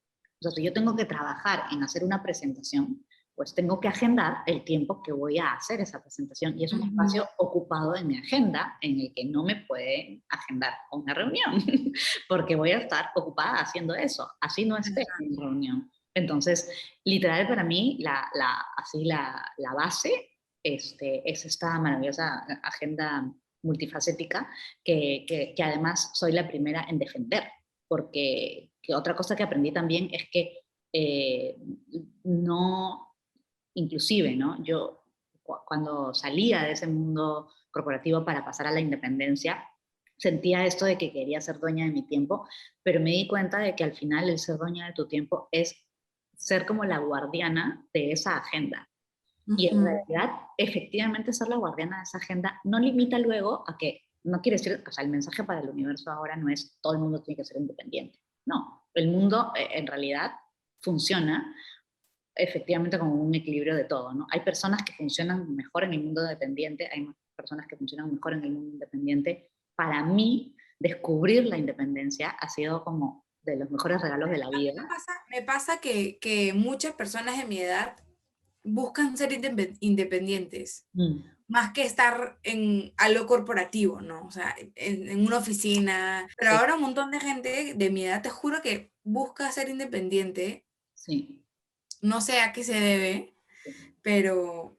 O sea, si yo tengo que trabajar en hacer una presentación, pues tengo que agendar el tiempo que voy a hacer esa presentación. Y es un espacio ocupado en mi agenda en el que no me puede agendar una reunión, porque voy a estar ocupada haciendo eso. Así no esté en reunión. Entonces, literal para mí, la base es esta maravillosa agenda multifacética que además soy la primera en defender, porque que otra cosa que aprendí también es que no, inclusive, ¿no? Yo cuando salía de ese mundo corporativo para pasar a la independencia, sentía esto de que quería ser dueña de mi tiempo, pero me di cuenta de que al final el ser dueña de tu tiempo es ser como la guardiana de esa agenda. Y en realidad, efectivamente, ser la guardiana de esa agenda no limita luego a que, no quiere decir, o sea, el mensaje para el universo ahora no es todo el mundo tiene que ser independiente. No, el mundo en realidad funciona efectivamente como un equilibrio de todo, ¿no? Hay personas que funcionan mejor en el mundo dependiente, hay personas que funcionan mejor en el mundo independiente. Para mí, descubrir la independencia ha sido como de los mejores regalos de la vida. Me pasa que muchas personas de mi edad buscan ser independientes, más que estar en algo corporativo, ¿no? O sea, en una oficina. Pero ahora un montón de gente de mi edad, te juro que busca ser independiente. Sí. No sé a qué se debe, pero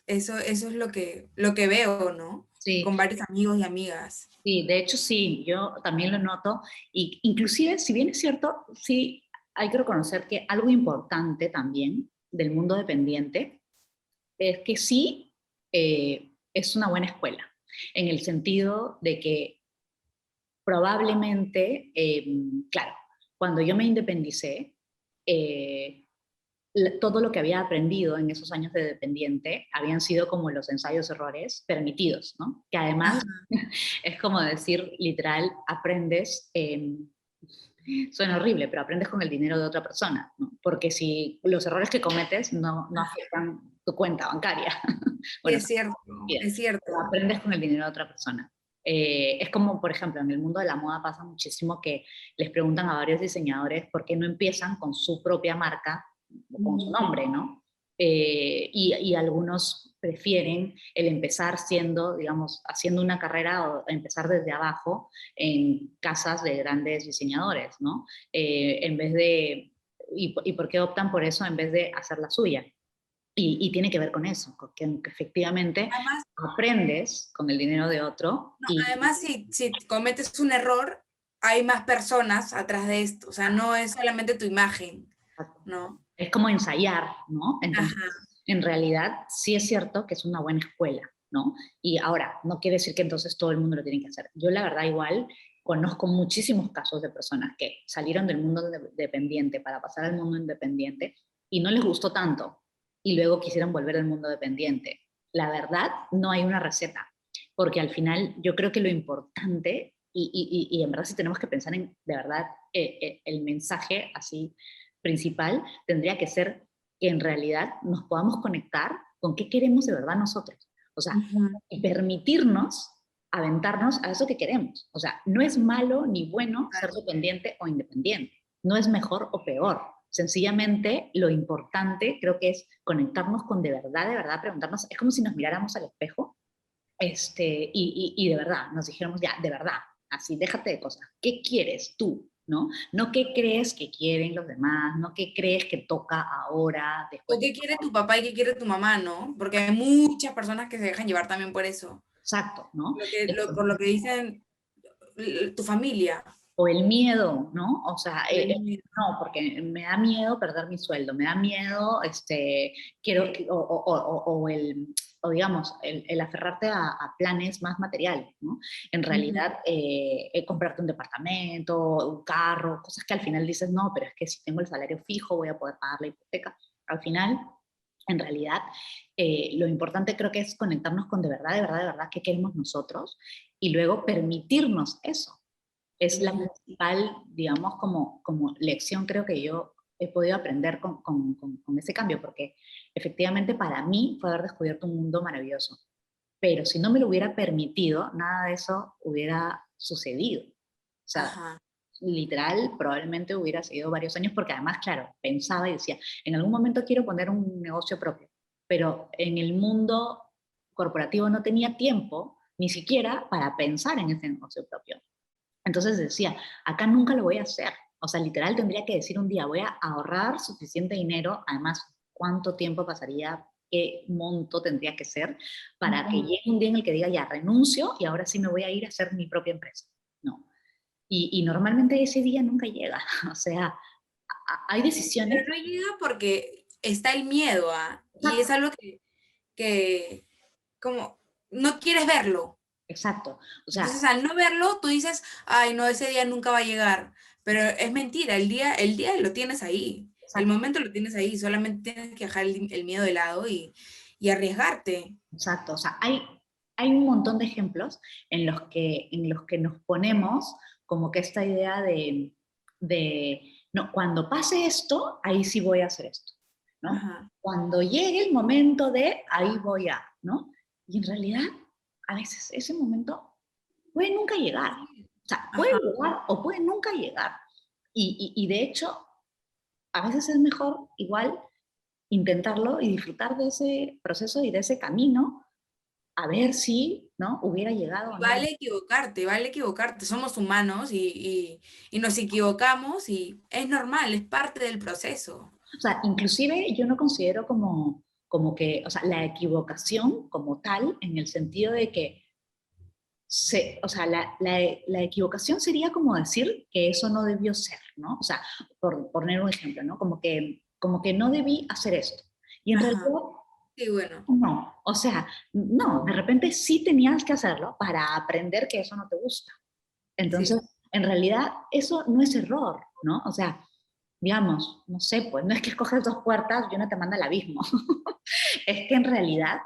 eso es lo que veo, ¿no? Sí. Con varios amigos y amigas. Sí, de hecho sí, yo también lo noto. Y inclusive, si bien es cierto, sí hay que reconocer que algo importante también del mundo dependiente es que sí es una buena escuela, en el sentido de que probablemente, claro, cuando yo me independicé, todo lo que había aprendido en esos años de dependiente habían sido como los ensayos-errores permitidos, ¿no? Que además es como decir, literal, aprendes, suena horrible, pero aprendes con el dinero de otra persona, ¿no? Porque si los errores que cometes no afectan tu cuenta bancaria. Bueno, es cierto, es cierto. Aprendes con el dinero de otra persona. Es como, por ejemplo, en el mundo de la moda pasa muchísimo que les preguntan a varios diseñadores por qué no empiezan con su propia marca, con su nombre, ¿no? Y algunos prefieren el empezar siendo, digamos, haciendo una carrera o empezar desde abajo en casas de grandes diseñadores, ¿no? En vez de, y por qué optan por eso en vez de hacer la suya. Y tiene que ver con eso, que efectivamente además, aprendes con el dinero de otro. No, además, si cometes un error, hay más personas atrás de esto. O sea, no es solamente tu imagen, ¿no? Es como ensayar, ¿no? Entonces, Ajá. en realidad, sí es cierto que es una buena escuela, ¿no? Y ahora, no quiere decir que entonces todo el mundo lo tiene que hacer. Yo, la verdad, igual conozco muchísimos casos de personas que salieron del mundo dependiente para pasar al mundo independiente y no les gustó tanto y luego quisieron volver al mundo dependiente. La verdad, no hay una receta, porque al final yo creo que lo importante, y en verdad si tenemos que pensar en, de verdad, el mensaje así principal tendría que ser que en realidad nos podamos conectar con qué queremos de verdad nosotros. O sea, y permitirnos aventarnos a eso que queremos. O sea, no es malo ni bueno ser Claro. dependiente o independiente. No es mejor o peor. Sencillamente, lo importante creo que es conectarnos con de verdad, preguntarnos, es como si nos miráramos al espejo, y de verdad, nos dijéramos ya, de verdad, así, déjate de cosas. ¿Qué quieres tú? ¿No? No qué crees que quieren los demás, no qué crees que toca ahora, ¿O después de qué quiere todo. tu papá y qué quiere tu mamá, no? Porque hay muchas personas que se dejan llevar también por eso. Exacto, ¿no? Por lo que dicen tu familia. O el miedo, ¿no? O sea, O el miedo. no, porque me da miedo perder mi sueldo, me da miedo, quiero, o digamos, el aferrarte a planes más materiales, ¿no? En realidad, comprarte un departamento, un carro, cosas que al final dices, no, pero es que si tengo el salario fijo voy a poder pagar la hipoteca. Al final, en realidad, lo importante creo que es conectarnos con de verdad, qué queremos nosotros y luego permitirnos eso. Es la principal, digamos, como lección creo que yo he podido aprender con ese cambio, porque efectivamente para mí fue haber descubierto un mundo maravilloso. Pero si no me lo hubiera permitido, nada de eso hubiera sucedido. O sea, Ajá. literal, probablemente hubiera seguido varios años, porque además, claro, pensaba y decía, en algún momento quiero poner un negocio propio, pero en el mundo corporativo no tenía tiempo ni siquiera para pensar en ese negocio propio. Entonces decía, acá nunca lo voy a hacer. O sea, literal tendría que decir un día, voy a ahorrar suficiente dinero, además, cuánto tiempo pasaría, qué monto tendría que ser, para que llegue un día en el que diga, ya, renuncio y ahora sí me voy a ir a hacer mi propia empresa. No. Y normalmente ese día nunca llega. O sea, hay Pero decisiones. no llega porque está el miedo, ¿ah? Y es Exacto, algo que como no quieres verlo. exacto. O sea, Entonces, al no verlo, tú dices, ay, no, ese día nunca va a llegar. Pero es mentira, el día lo tienes ahí, el exacto. momento lo tienes ahí, solamente tienes que dejar el miedo de lado y arriesgarte. Exacto, o sea, hay un montón de ejemplos en los que nos ponemos como que esta idea no, cuando pase esto, ahí sí voy a hacer esto, ¿no? Ajá, Cuando llegue el momento de, ahí voy a, ¿no? Y en realidad, a veces ese momento puede nunca llegar. O sea, puede ajá. llegar o puede nunca llegar. Y de hecho, a veces es mejor igual intentarlo y disfrutar de ese proceso y de ese camino a ver si, ¿no? Hubiera llegado o no. Vale equivocarte. Somos humanos y nos equivocamos y es normal, es parte del proceso. O sea, inclusive yo no considero como que, o sea, la equivocación como tal, en el sentido de que, o sea, la equivocación sería como decir que eso no debió ser, ¿no? O sea, por poner un ejemplo, ¿no? Como que no debí hacer esto. Y en realidad, Ajá. Sí, bueno. no. O sea, no, de repente sí tenías que hacerlo para aprender que eso no te gusta. Entonces, Sí. en realidad, eso no es error, ¿no? O sea, digamos, no sé, pues no es que escoges dos puertas y una te manda al abismo. Es que en realidad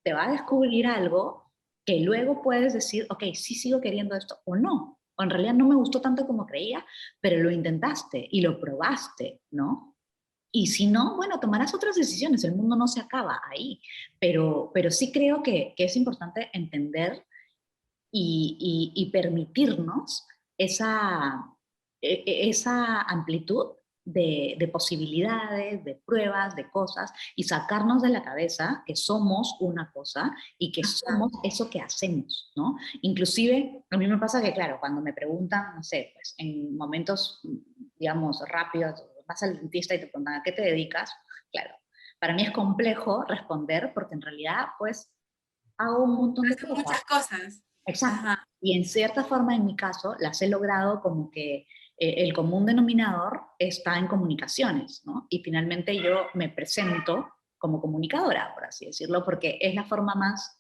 te va a descubrir algo que luego puedes decir, ok, sí sigo queriendo esto o no. O en realidad no me gustó tanto como creía, pero lo intentaste y lo probaste, ¿no? Y si no, bueno, tomarás otras decisiones, el mundo no se acaba ahí, pero sí creo que es importante entender y permitirnos esa, esa amplitud de posibilidades, de pruebas, de cosas, y sacarnos de la cabeza que somos una cosa y que somos eso que hacemos, ¿no? Inclusive, a mí me pasa que, claro, cuando me preguntan, no sé, pues en momentos, digamos, rápidos, vas al dentista y te preguntan, ¿a qué te dedicas? Claro, para mí es complejo responder porque en realidad, pues, hago un montón de Haces cosas. muchas cosas. Exacto. Ajá. Y en cierta forma, en mi caso, las he logrado como que el común denominador está en comunicaciones, ¿no? Y finalmente yo me presento como comunicadora, por así decirlo, porque es la forma más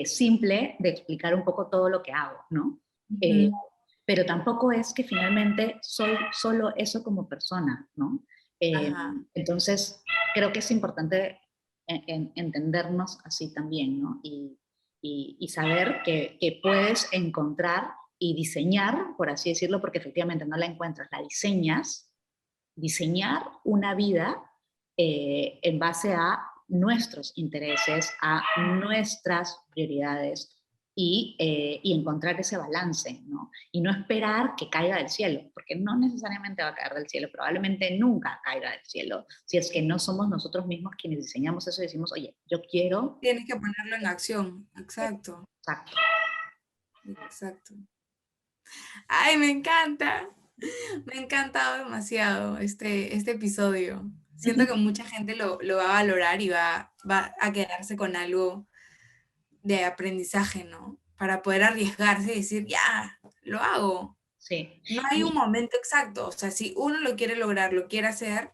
simple de explicar un poco todo lo que hago, ¿no? Eh, Ujú. pero tampoco es que finalmente soy solo eso como persona, ¿no? Eh, Ajá. entonces, creo que es importante entendernos así también, ¿no? Y saber que puedes encontrar y diseñar, por así decirlo, porque efectivamente no la encuentras, la diseñas, diseñar una vida en base a nuestros intereses, a nuestras prioridades y encontrar ese balance, ¿no? Y no esperar que caiga del cielo, porque no necesariamente va a caer del cielo, probablemente nunca caiga del cielo, si es que no somos nosotros mismos quienes diseñamos eso y decimos, oye, yo quiero... Tienes que ponerlo en acción. Exacto. Exacto. Exacto. Ay, me encanta. Me ha encantado demasiado este episodio. Siento que mucha gente lo va a valorar y va a quedarse con algo de aprendizaje, ¿no? Para poder arriesgarse y decir, ya, lo hago. Sí. No hay un momento exacto. O sea, si uno lo quiere lograr, lo quiere hacer,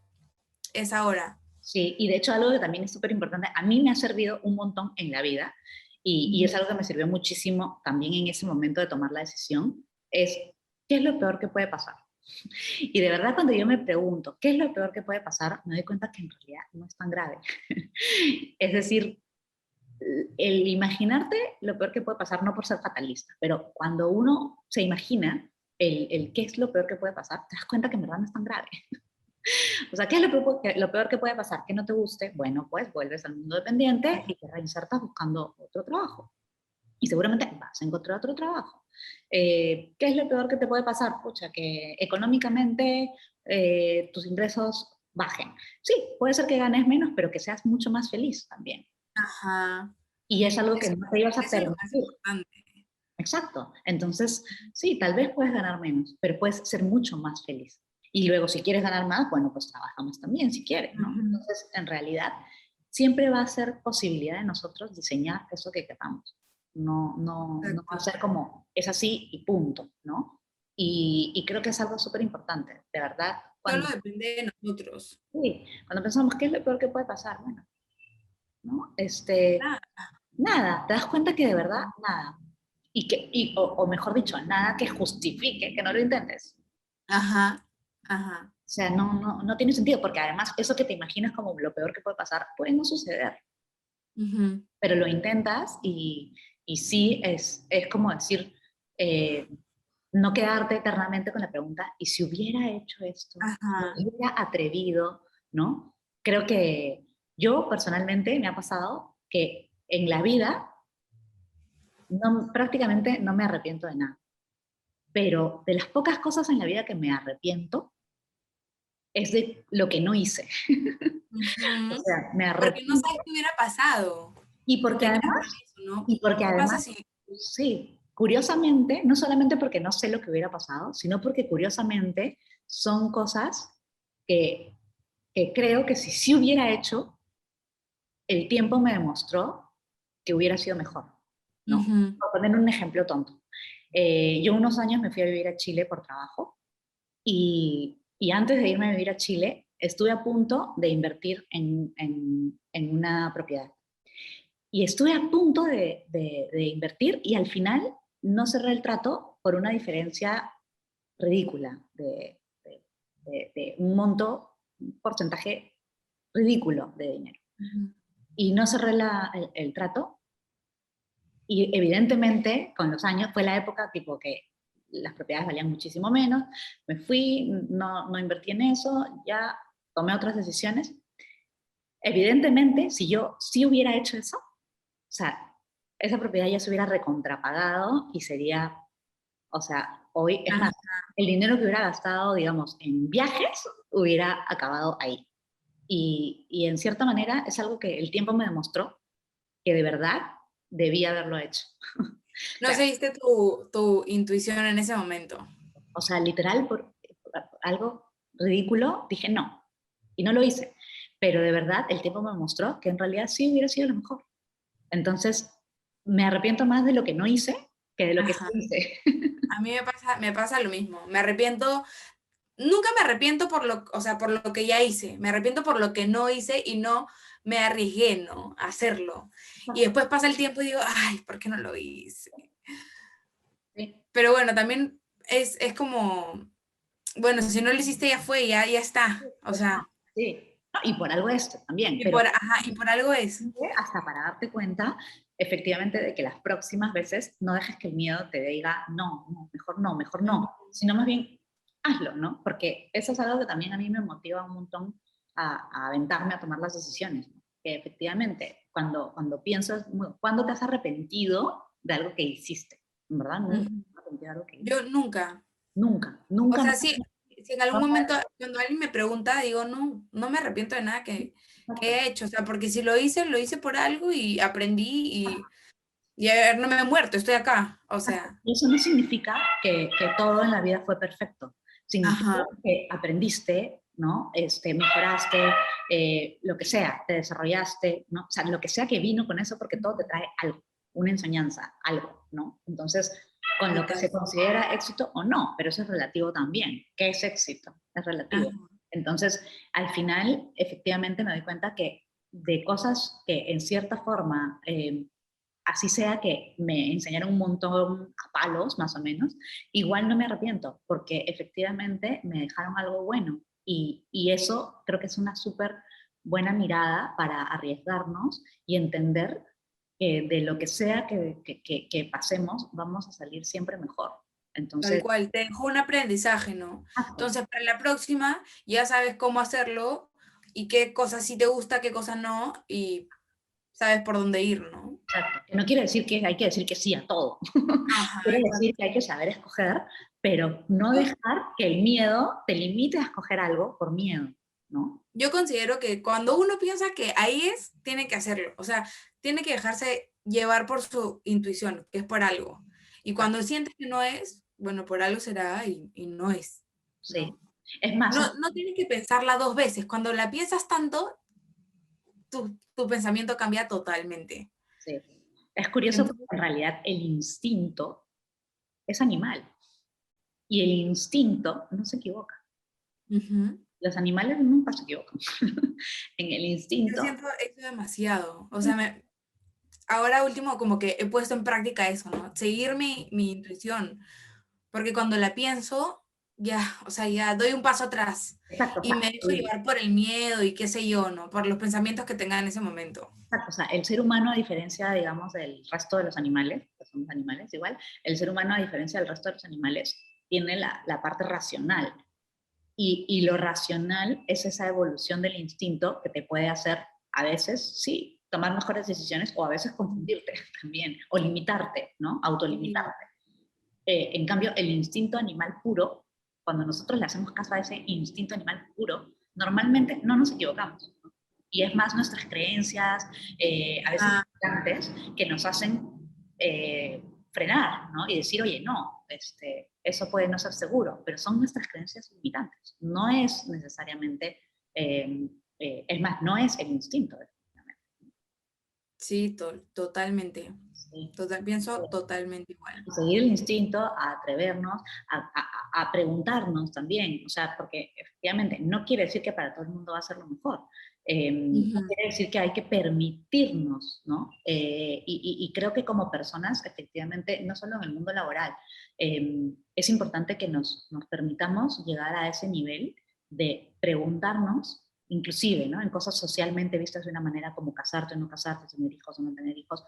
es ahora. Sí, y de hecho algo que también es súper importante, a mí me ha servido un montón en la vida, y es algo que me sirvió muchísimo también en ese momento de tomar la decisión, es ¿qué es lo peor que puede pasar? Y de verdad cuando yo me pregunto ¿qué es lo peor que puede pasar? Me doy cuenta que en realidad no es tan grave. Es decir, el imaginarte lo peor que puede pasar, no por ser fatalista, pero cuando uno se imagina el qué es lo peor que puede pasar, te das cuenta que en verdad no es tan grave. O sea, ¿qué es lo peor que puede pasar? Que no te guste, bueno, pues vuelves al mundo dependiente y te reinsertas buscando otro trabajo. Y seguramente vas a encontrar otro trabajo. ¿Qué es lo peor que te puede pasar? Pucha, que económicamente tus ingresos bajen. Sí, puede ser que ganes menos, pero que seas mucho más feliz también. Ajá. Y es algo que Eso, no te ibas a eso es lo más permitir. importante. Exacto. Entonces, sí, tal vez puedes ganar menos, pero puedes ser mucho más feliz. Y luego, si quieres ganar más, bueno, pues trabaja más también, si quieres, ¿no? Entonces, en realidad, siempre va a ser posibilidad de nosotros diseñar eso que queramos. No va a ser como, es así y punto, ¿no? Y creo que es algo súper importante, de verdad. Solo depende de nosotros. Sí, cuando pensamos, ¿qué es lo peor que puede pasar? Bueno, ¿no? Ah, Nada, te das cuenta que de verdad, nada. O mejor dicho, nada que justifique que no lo intentes. ajá, ajá. O sea, no tiene sentido, porque además eso que te imaginas como lo peor que puede pasar, puede no suceder. Ujú. Pero lo intentas y sí es como decir, eh, no quedarte eternamente con la pregunta, ¿y si hubiera hecho esto? ¿Me Ajá. hubiera atrevido? ¿No? Creo que yo personalmente me ha pasado que en la vida prácticamente no me arrepiento de nada. Pero de las pocas cosas en la vida que me arrepiento es de lo que no hice. O Ujú. sea, me Porque no arrepiento. sabes qué hubiera pasado. Y Y porque te quedas además, con eso, ¿no? y porque ¿Qué pasa además, si... sí, curiosamente, no solamente porque no sé lo que hubiera pasado, sino porque curiosamente son cosas que, que creo que si sí hubiera hecho, el tiempo me demostró que hubiera sido mejor, ¿no? Ujú. Por poner un ejemplo tonto. Yo unos años me fui a vivir a Chile por trabajo. Y antes de irme a vivir a Chile, estuve a punto de invertir en una propiedad. Y estuve a punto de invertir y al final no cerré el trato por una diferencia ridícula de un monto, un porcentaje ridículo de dinero. Ujú. Y no cerré el trato y evidentemente con los años fue la época tipo que las propiedades valían muchísimo menos, me fui, no invertí en eso, ya tomé otras decisiones. Evidentemente, si yo sí hubiera hecho eso, o sea, esa propiedad ya se hubiera recontrapagado y sería, o sea, hoy, es Ajá. más, el dinero que hubiera gastado, digamos, en viajes, hubiera acabado ahí. Y en cierta manera es algo que el tiempo me demostró que de verdad debía haberlo hecho. O No sea, seguiste tu intuición en ese momento. literal, por algo ridículo, dije no. Y no lo hice. Pero de verdad, el tiempo me mostró que en realidad sí hubiera sido lo mejor. Entonces, me arrepiento más de lo que no hice que de lo que sí Ajá. hice. A mí me pasa lo mismo. Me arrepiento, nunca me arrepiento por lo, o sea, por lo que ya hice. Me arrepiento por lo que no hice y no me arriesgué, ¿no? A hacerlo. Y después pasa el tiempo y digo, ay, ¿por qué no lo hice? Sí, Pero bueno, también es como, bueno, si no lo hiciste ya fue, ya está. O sea, sí. No, y por algo esto también, pero y por algo es. hasta para darte cuenta, efectivamente, de que las próximas veces no dejes que el miedo te diga, mejor no, sino más bien hazlo, ¿no? Porque eso es algo que también a mí me motiva un montón a aventarme a tomar las decisiones, ¿no? Que efectivamente, cuando piensas, ¿cuándo te has arrepentido? de algo que hiciste, ¿verdad? Nunca me arrepentí de algo que hice. Yo nunca. Nunca, O nunca sea, me si en algún momento cuando alguien me pregunta, digo, no, no me arrepiento de nada que he hecho. O sea, porque si lo hice por algo y aprendí y a ver, no me he muerto, estoy acá. O sea, Y eso no significa que todo en la vida fue perfecto. Significa ajá, que aprendiste, ¿no? Mejoraste, lo que sea, te desarrollaste, ¿no? O sea, lo que sea que vino con eso, porque todo te trae algo, una enseñanza, algo, ¿no? Entonces, con lo que total. se considera éxito o no, pero eso es relativo también. ¿Qué es éxito? Es relativo. Ajá, Entonces, al final, efectivamente me doy cuenta que de cosas que en cierta forma así sea que me enseñaron un montón a palos, más o menos, igual no me arrepiento, porque efectivamente me dejaron algo bueno. Y eso creo que es una súper buena mirada para arriesgarnos y entender que de lo que sea que pasemos, vamos a salir siempre mejor. tal Entonces, cual, te dejó un aprendizaje, ¿no? exacto, Entonces, para la próxima ya sabes cómo hacerlo y qué cosas sí te gusta, qué cosas no, y sabes por dónde ir, ¿no? exacto. Que no quiere decir que hay que decir que sí a todo. Ajá, Quiere exacto. decir que hay que saber escoger, pero no dejar que el miedo te limite a escoger algo por miedo, ¿no? Yo considero que cuando uno piensa que ahí es, tiene que hacerlo. O sea, tiene que dejarse llevar por su intuición, que es por algo. Y cuando siente que no es, bueno, por algo será y no es, Sí. ¿no? Es más, No tienes que pensarla dos veces. Cuando la piensas tanto, tu pensamiento cambia totalmente. sí. Es curioso porque Entonces, en realidad el instinto es animal y el instinto no se equivoca. ujú. Los animales nunca se equivocan. En el Yo instinto, siento eso demasiado. O sea, ahora último como que he puesto en práctica eso, ¿no? Seguir mi intuición. Porque cuando la pienso, ya, o sea, ya doy un paso atrás exacto, o y sea, me dejo llevar por el miedo y qué sé yo, ¿no? Por los pensamientos que tenga en ese momento. exacto, o sea, el ser humano, a diferencia, digamos, del resto de los animales, que somos animales igual, el ser humano, a diferencia del resto de los animales, tiene la parte racional. Y lo racional es esa evolución del instinto que te puede hacer, a veces, sí, tomar mejores decisiones o a veces confundirte también, o limitarte, ¿no? Sí. Autolimitarte. En cambio, el instinto animal puro, cuando nosotros le hacemos caso a ese instinto animal puro, normalmente no nos equivocamos, ¿no? Y es más nuestras creencias, a veces Ah, limitantes, que nos hacen frenar, ¿no? Y decir, oye, no, eso puede no ser seguro, pero son nuestras creencias limitantes. No es necesariamente, es más, no es el instinto. sí, totalmente. ¿Sí? Pienso totalmente igual. A seguir el instinto, a atrevernos, a preguntarnos también, o sea, porque efectivamente no quiere decir que para todo el mundo va a ser lo mejor, Ujú. quiere decir que hay que permitirnos, ¿no? Y creo que como personas, efectivamente, no solo en el mundo laboral, es importante que nos permitamos llegar a ese nivel de preguntarnos, inclusive, ¿no? En cosas socialmente vistas de una manera como casarte o no casarte, tener hijos o no tener hijos,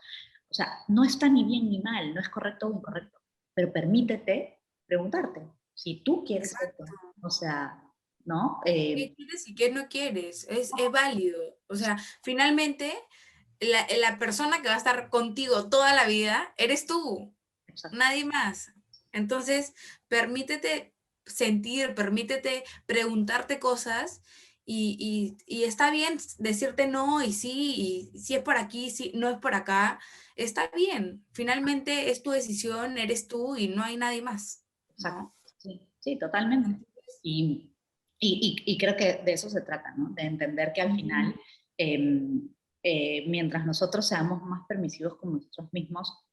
o sea, no está ni bien ni mal, no es correcto o incorrecto, pero permítete preguntarte si tú quieres esto. Exacto. O sea, ¿no? ¿Qué quieres y qué no quieres? Es válido. O sea, finalmente, la persona que va a estar contigo toda la vida eres tú, Exacto, nadie más. Entonces, permítete sentir, permítete preguntarte cosas y está bien decirte no y sí, y si es por aquí, si no es por acá, está bien. Finalmente es tu decisión, eres tú y no hay nadie más, exacto. ¿no? Sí, sí, totalmente. Entonces, Y, y creo que de eso se trata, ¿no? De entender que al ujú, final, mientras nosotros seamos más permisivos con nosotros mismos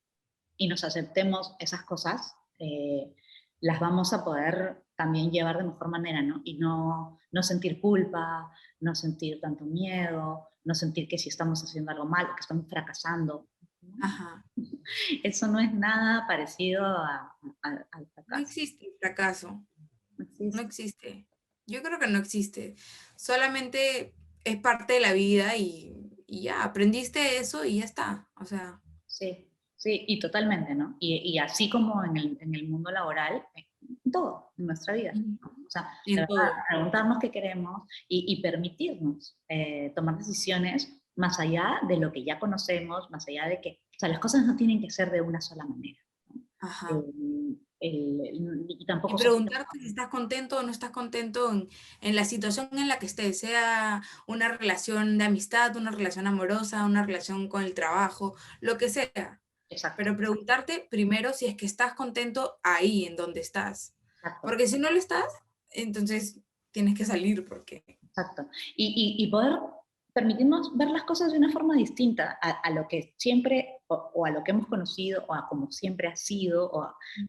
y nos aceptemos esas cosas, las vamos a poder también llevar de mejor manera, ¿no? Y no sentir culpa, no sentir tanto miedo, no sentir que si estamos haciendo algo mal, que estamos fracasando. ajá. Eso no es nada parecido al No fracaso. existe el fracaso, No no existe. existe. Yo creo que no existe. Solamente es parte de la vida y ya, aprendiste eso y ya está. O sea, Sí, sí, y totalmente, ¿no? Y así como en el mundo laboral, en todo, en nuestra vida, ujú, ¿no? O sea, de en verdad, todo. preguntarnos qué queremos y permitirnos tomar decisiones más allá de lo que ya conocemos, más allá de que O sea, las cosas no tienen que ser de una sola manera, ¿no? Ajá. Y Y tampoco son... preguntarte si estás contento o no estás contento en la situación en la que estés, sea una relación de amistad, una relación amorosa, una relación con el trabajo, lo que sea. Exacto, Pero preguntarte primero si es que estás contento ahí en donde estás. exacto. Porque si no lo estás, entonces tienes que salir porque... Exacto. Y poder permitirnos ver las cosas de una forma distinta a lo que siempre, o a lo que hemos conocido, o a como siempre ha sido,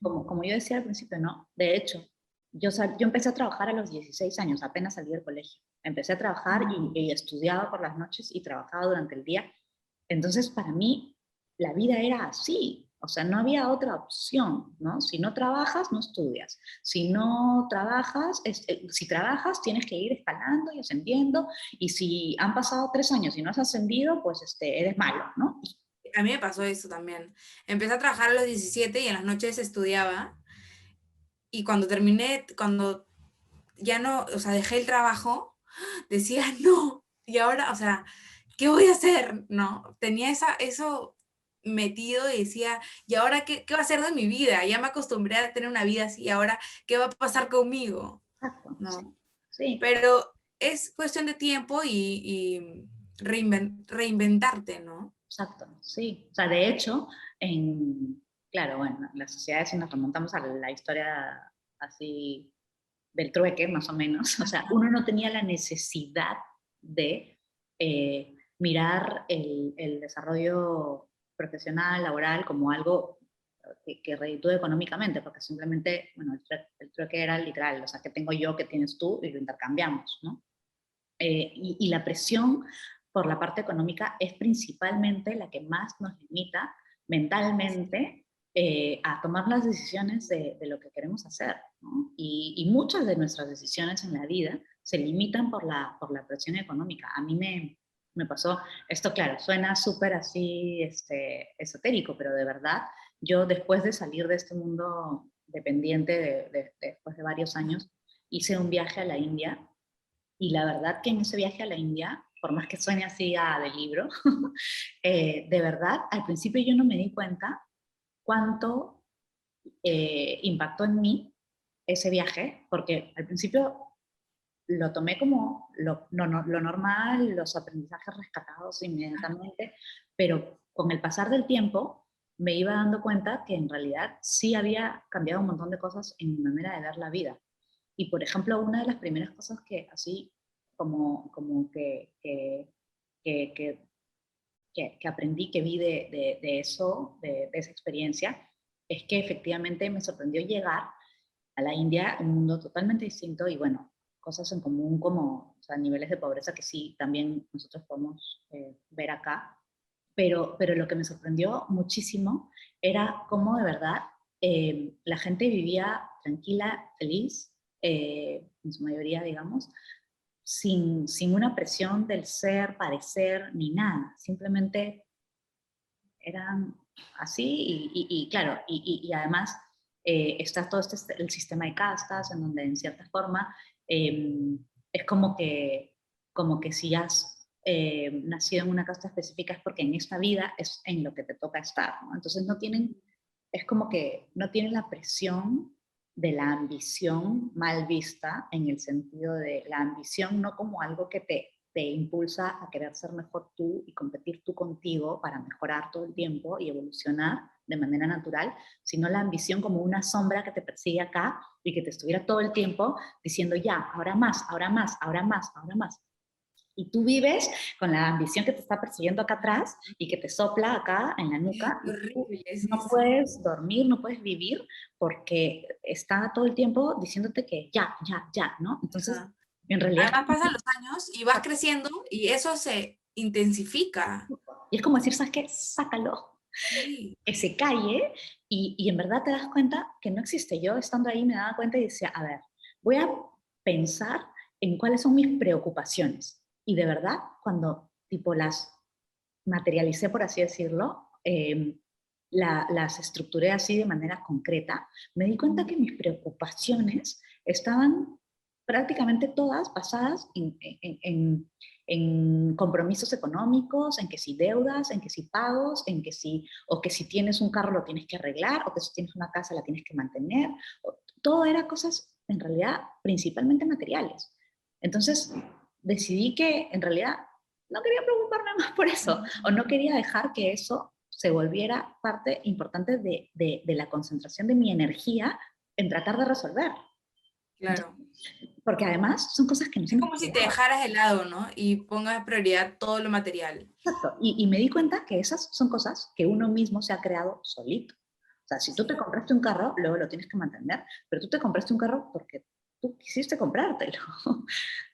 como yo decía al principio, ¿no? De hecho, yo empecé a trabajar a los 16 años, apenas salí del colegio. Empecé a trabajar y estudiaba por las noches y trabajaba durante el día. Entonces, para mí, la vida era así. O sea, no había otra opción, ¿no? Si no trabajas, no estudias. Si no trabajas, si trabajas, tienes que ir escalando y ascendiendo. Y si han pasado 3 años y no has ascendido, pues eres malo, ¿no? A mí me pasó eso también. Empecé a trabajar a los 17 y en las noches estudiaba. Y cuando terminé, cuando ya no, o sea, dejé el trabajo, decía, no, y ahora, o sea, ¿qué voy a hacer? No, tenía eso metido y decía, ¿y ahora qué va a ser de mi vida? Ya me acostumbré a tener una vida así, ¿y ahora qué va a pasar conmigo? Exacto, sí. ¿No? Sí, Pero es cuestión de tiempo y reinventarte, ¿no? exacto, sí. O sea, de hecho, claro, bueno, las sociedades, si nos remontamos a la historia así del trueque, más o menos, o sea, uno no tenía la necesidad de mirar el desarrollo profesional, laboral, como algo que reditúe económicamente, porque simplemente, bueno, el trueque era literal, o sea, que tengo yo, que tienes tú, y lo intercambiamos, ¿no? Y la presión por la parte económica es principalmente la que más nos limita mentalmente a tomar las decisiones de lo que queremos hacer, ¿no? Y muchas de nuestras decisiones en la vida se limitan por la presión económica. A mí me pasó, esto claro, suena súper así esotérico, pero de verdad, yo después de salir de este mundo dependiente, después de varios años, hice un viaje a la India y la verdad que en ese viaje a la India, por más que suene así de libro, de verdad, al principio yo no me di cuenta cuánto impactó en mí ese viaje, porque al principio lo tomé como lo normal, los aprendizajes rescatados inmediatamente, pero con el pasar del tiempo me iba dando cuenta que en realidad sí había cambiado un montón de cosas en mi manera de ver la vida. Y por ejemplo, una de las primeras cosas que así como que, que, que aprendí, que vi de eso, de esa experiencia, es que efectivamente me sorprendió llegar a la India, un mundo totalmente distinto y bueno, cosas en común como o sea, niveles de pobreza que sí también nosotros podemos ver acá, pero lo que me sorprendió muchísimo era cómo de verdad la gente vivía tranquila, feliz, en su mayoría, digamos, sin una presión del ser, parecer, ni nada. Simplemente eran así y claro, y además está todo el sistema de castas, en donde en cierta forma es como que si has nacido en una casta específica es porque en esta vida es en lo que te toca estar, ¿no? Entonces es como que no tienen la presión de la ambición mal vista, en el sentido de la ambición no como algo que te impulsa a querer ser mejor tú y competir tú contigo para mejorar todo el tiempo y evolucionar de manera natural, sino la ambición como una sombra que te persigue acá y que te estuviera todo el tiempo diciendo ya, ahora más, ahora más, ahora más, ahora más. Y tú vives con la ambición que te está persiguiendo acá atrás y que te sopla acá en la nuca. Qué Y tú horrible, sí, no sí. puedes dormir, no puedes vivir porque está todo el tiempo diciéndote que ya, ya, ya, ¿no? Entonces, Ajá. en realidad, Además pasan los años y vas creciendo y eso se intensifica. y es como decir, ¿sabes qué? Sácalo, Sí. que se calle y en verdad te das cuenta que no existe. Yo estando ahí me daba cuenta y decía, a ver, voy a pensar en cuáles son mis preocupaciones. Y de verdad, cuando tipo las materialicé, por así decirlo, las estructuré así de manera concreta, me di cuenta que mis preocupaciones estaban prácticamente todas basadas en compromisos económicos, en que si deudas, en que si pagos, o que si tienes un carro lo tienes que arreglar, o que si tienes una casa la tienes que mantener. Todo era cosas, en realidad, principalmente materiales. Entonces, decidí que, en realidad, no quería preocuparme más por eso, o no quería dejar que eso se volviera parte importante de la concentración de mi energía en tratar de resolver. Claro. Entonces, porque además son cosas que no Es son... como si te dejaras de lado, ¿no? Y pongas prioridad todo lo material. Exacto. Y me di cuenta que esas son cosas que uno mismo se ha creado solito. O sea, si tú te compraste un carro, luego lo tienes que mantener, pero tú te compraste un carro porque tú quisiste comprártelo.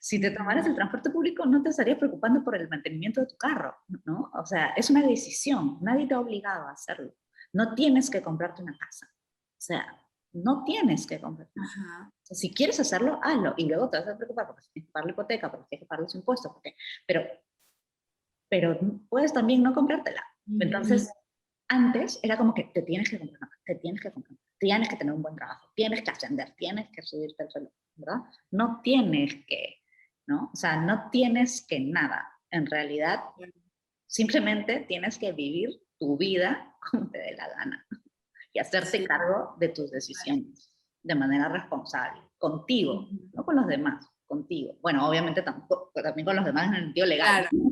Si te tomaras el transporte público, no te estarías preocupando por el mantenimiento de tu carro, ¿no? O sea, es una decisión, nadie te ha obligado a hacerlo. No tienes que comprarte una casa. O sea, no tienes que comprarte una casa. Ajá. O sea, si quieres hacerlo, hazlo. Y luego te vas a preocupar porque tienes que pagar la hipoteca, porque tienes que pagar los impuestos, porque... pero puedes también no comprártela. Entonces, antes era como que te tienes que comprar, te tienes que comprar, tienes que tener un buen trabajo, tienes que ascender, tienes que subirte al suelo, ¿verdad? No tienes que, ¿no? O sea, no tienes que nada. En realidad, simplemente tienes que vivir tu vida como te dé la gana y hacerte cargo de tus decisiones de manera responsable, contigo, no con los demás, contigo. Bueno, obviamente también con los demás en el sentido legal. Claro.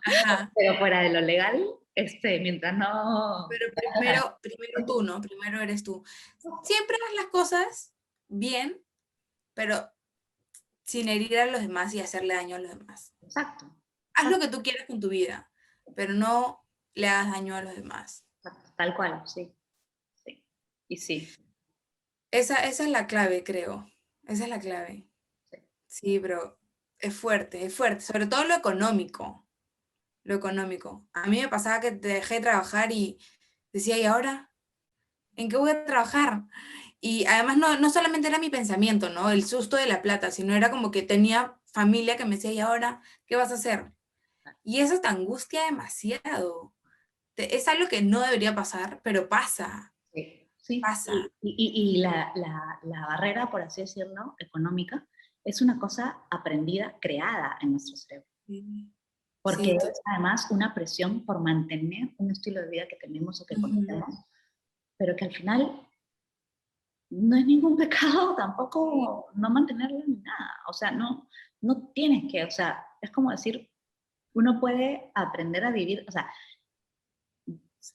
Ajá. Pero fuera de lo legal, mientras no... Pero primero tú, ¿no? Primero eres tú. Siempre haz las cosas bien, pero sin herir a los demás y hacerle daño a los demás. Exacto. Haz lo que tú quieras con tu vida, pero no le hagas daño a los demás. Exacto, tal cual, sí. Sí. Y sí. Esa es la clave, creo. Esa es la clave. Sí. Sí, pero es fuerte, sobre todo lo económico. Lo económico. A mí me pasaba que dejé de trabajar y decía, ¿y ahora? ¿En qué voy a trabajar? Y además no solamente era mi pensamiento, ¿no? El susto de la plata, sino era como que tenía familia que me decía, ¿y ahora qué vas a hacer? Y eso te angustia demasiado. Es algo que no debería pasar, pero pasa, Sí. Sí. pasa. Y la barrera, por así decirlo, económica, es una cosa aprendida, creada en nuestro cerebro. Sí, Porque sí, es además una presión por mantener un estilo de vida que tenemos o que conocemos, pero que al final no es ningún pecado tampoco no mantenerlo ni nada. O sea, no tienes que, o sea, es como decir, uno puede aprender a vivir, o sea,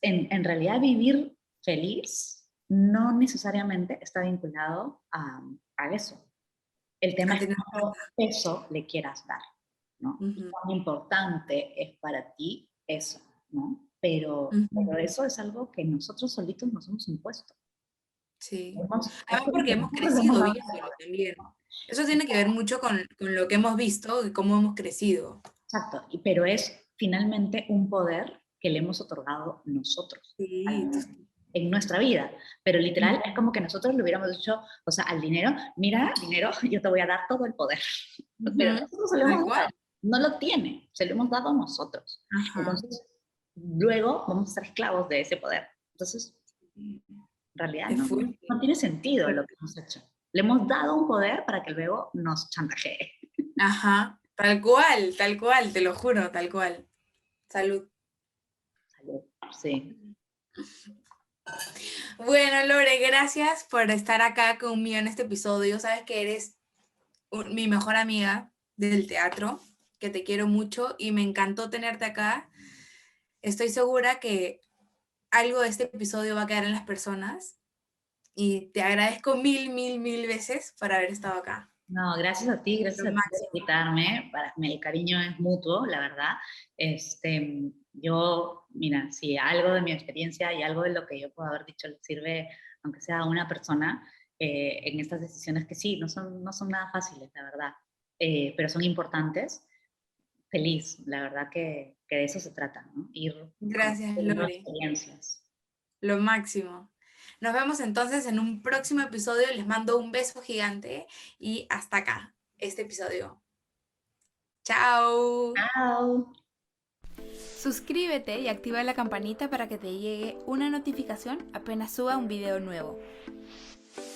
en realidad vivir feliz no necesariamente está vinculado a eso. El tema a es tener cuánto peso le quieras dar, ¿no? Y cuán importante es para ti eso, ¿no? Pero eso es algo que nosotros solitos nos hemos impuesto. Sí. Es Además como porque que hemos nosotros le hemos crecido dado... viéndolo también. Eso tiene que ver mucho con lo que hemos visto y cómo hemos crecido. Exacto, pero es finalmente un poder que le hemos otorgado nosotros Sí, en nuestra vida. Pero literal es como que nosotros le hubiéramos dicho, o sea, al dinero, mira, dinero, yo te voy a dar todo el poder. Pero nosotros se lo tal hemos cual. dado. No lo tiene, se lo hemos dado nosotros. Ajá. Entonces, luego vamos a ser esclavos de ese poder. Entonces, en realidad Es fuerte. no tiene sentido lo Fuerte. que hemos hecho. Le hemos dado un poder para que luego nos chantajee. Ajá, tal cual, te lo juro, tal cual. Salud. Salud. Sí. Bueno, Lore, gracias por estar acá conmigo en este episodio. Sabes que eres mi mejor amiga del teatro, que te quiero mucho y me encantó tenerte acá. Estoy segura que algo de este episodio va a quedar en las personas y te agradezco mil veces por haber estado acá. No, Lo gracias a ti por máximo. invitarme. El cariño es mutuo, la verdad. Yo, mira, si algo de mi experiencia y algo de lo que yo puedo haber dicho le sirve, aunque sea a una persona, en estas decisiones que sí, no son nada fáciles, la verdad, pero son importantes. Feliz, la verdad que de eso se trata, ¿no? Ir Gracias, conociendo Lore. experiencias. Lo máximo. Nos vemos entonces en un próximo episodio. Les mando un beso gigante y hasta acá, este episodio. Chao. Chao. Suscríbete y activa la campanita para que te llegue una notificación apenas suba un video nuevo.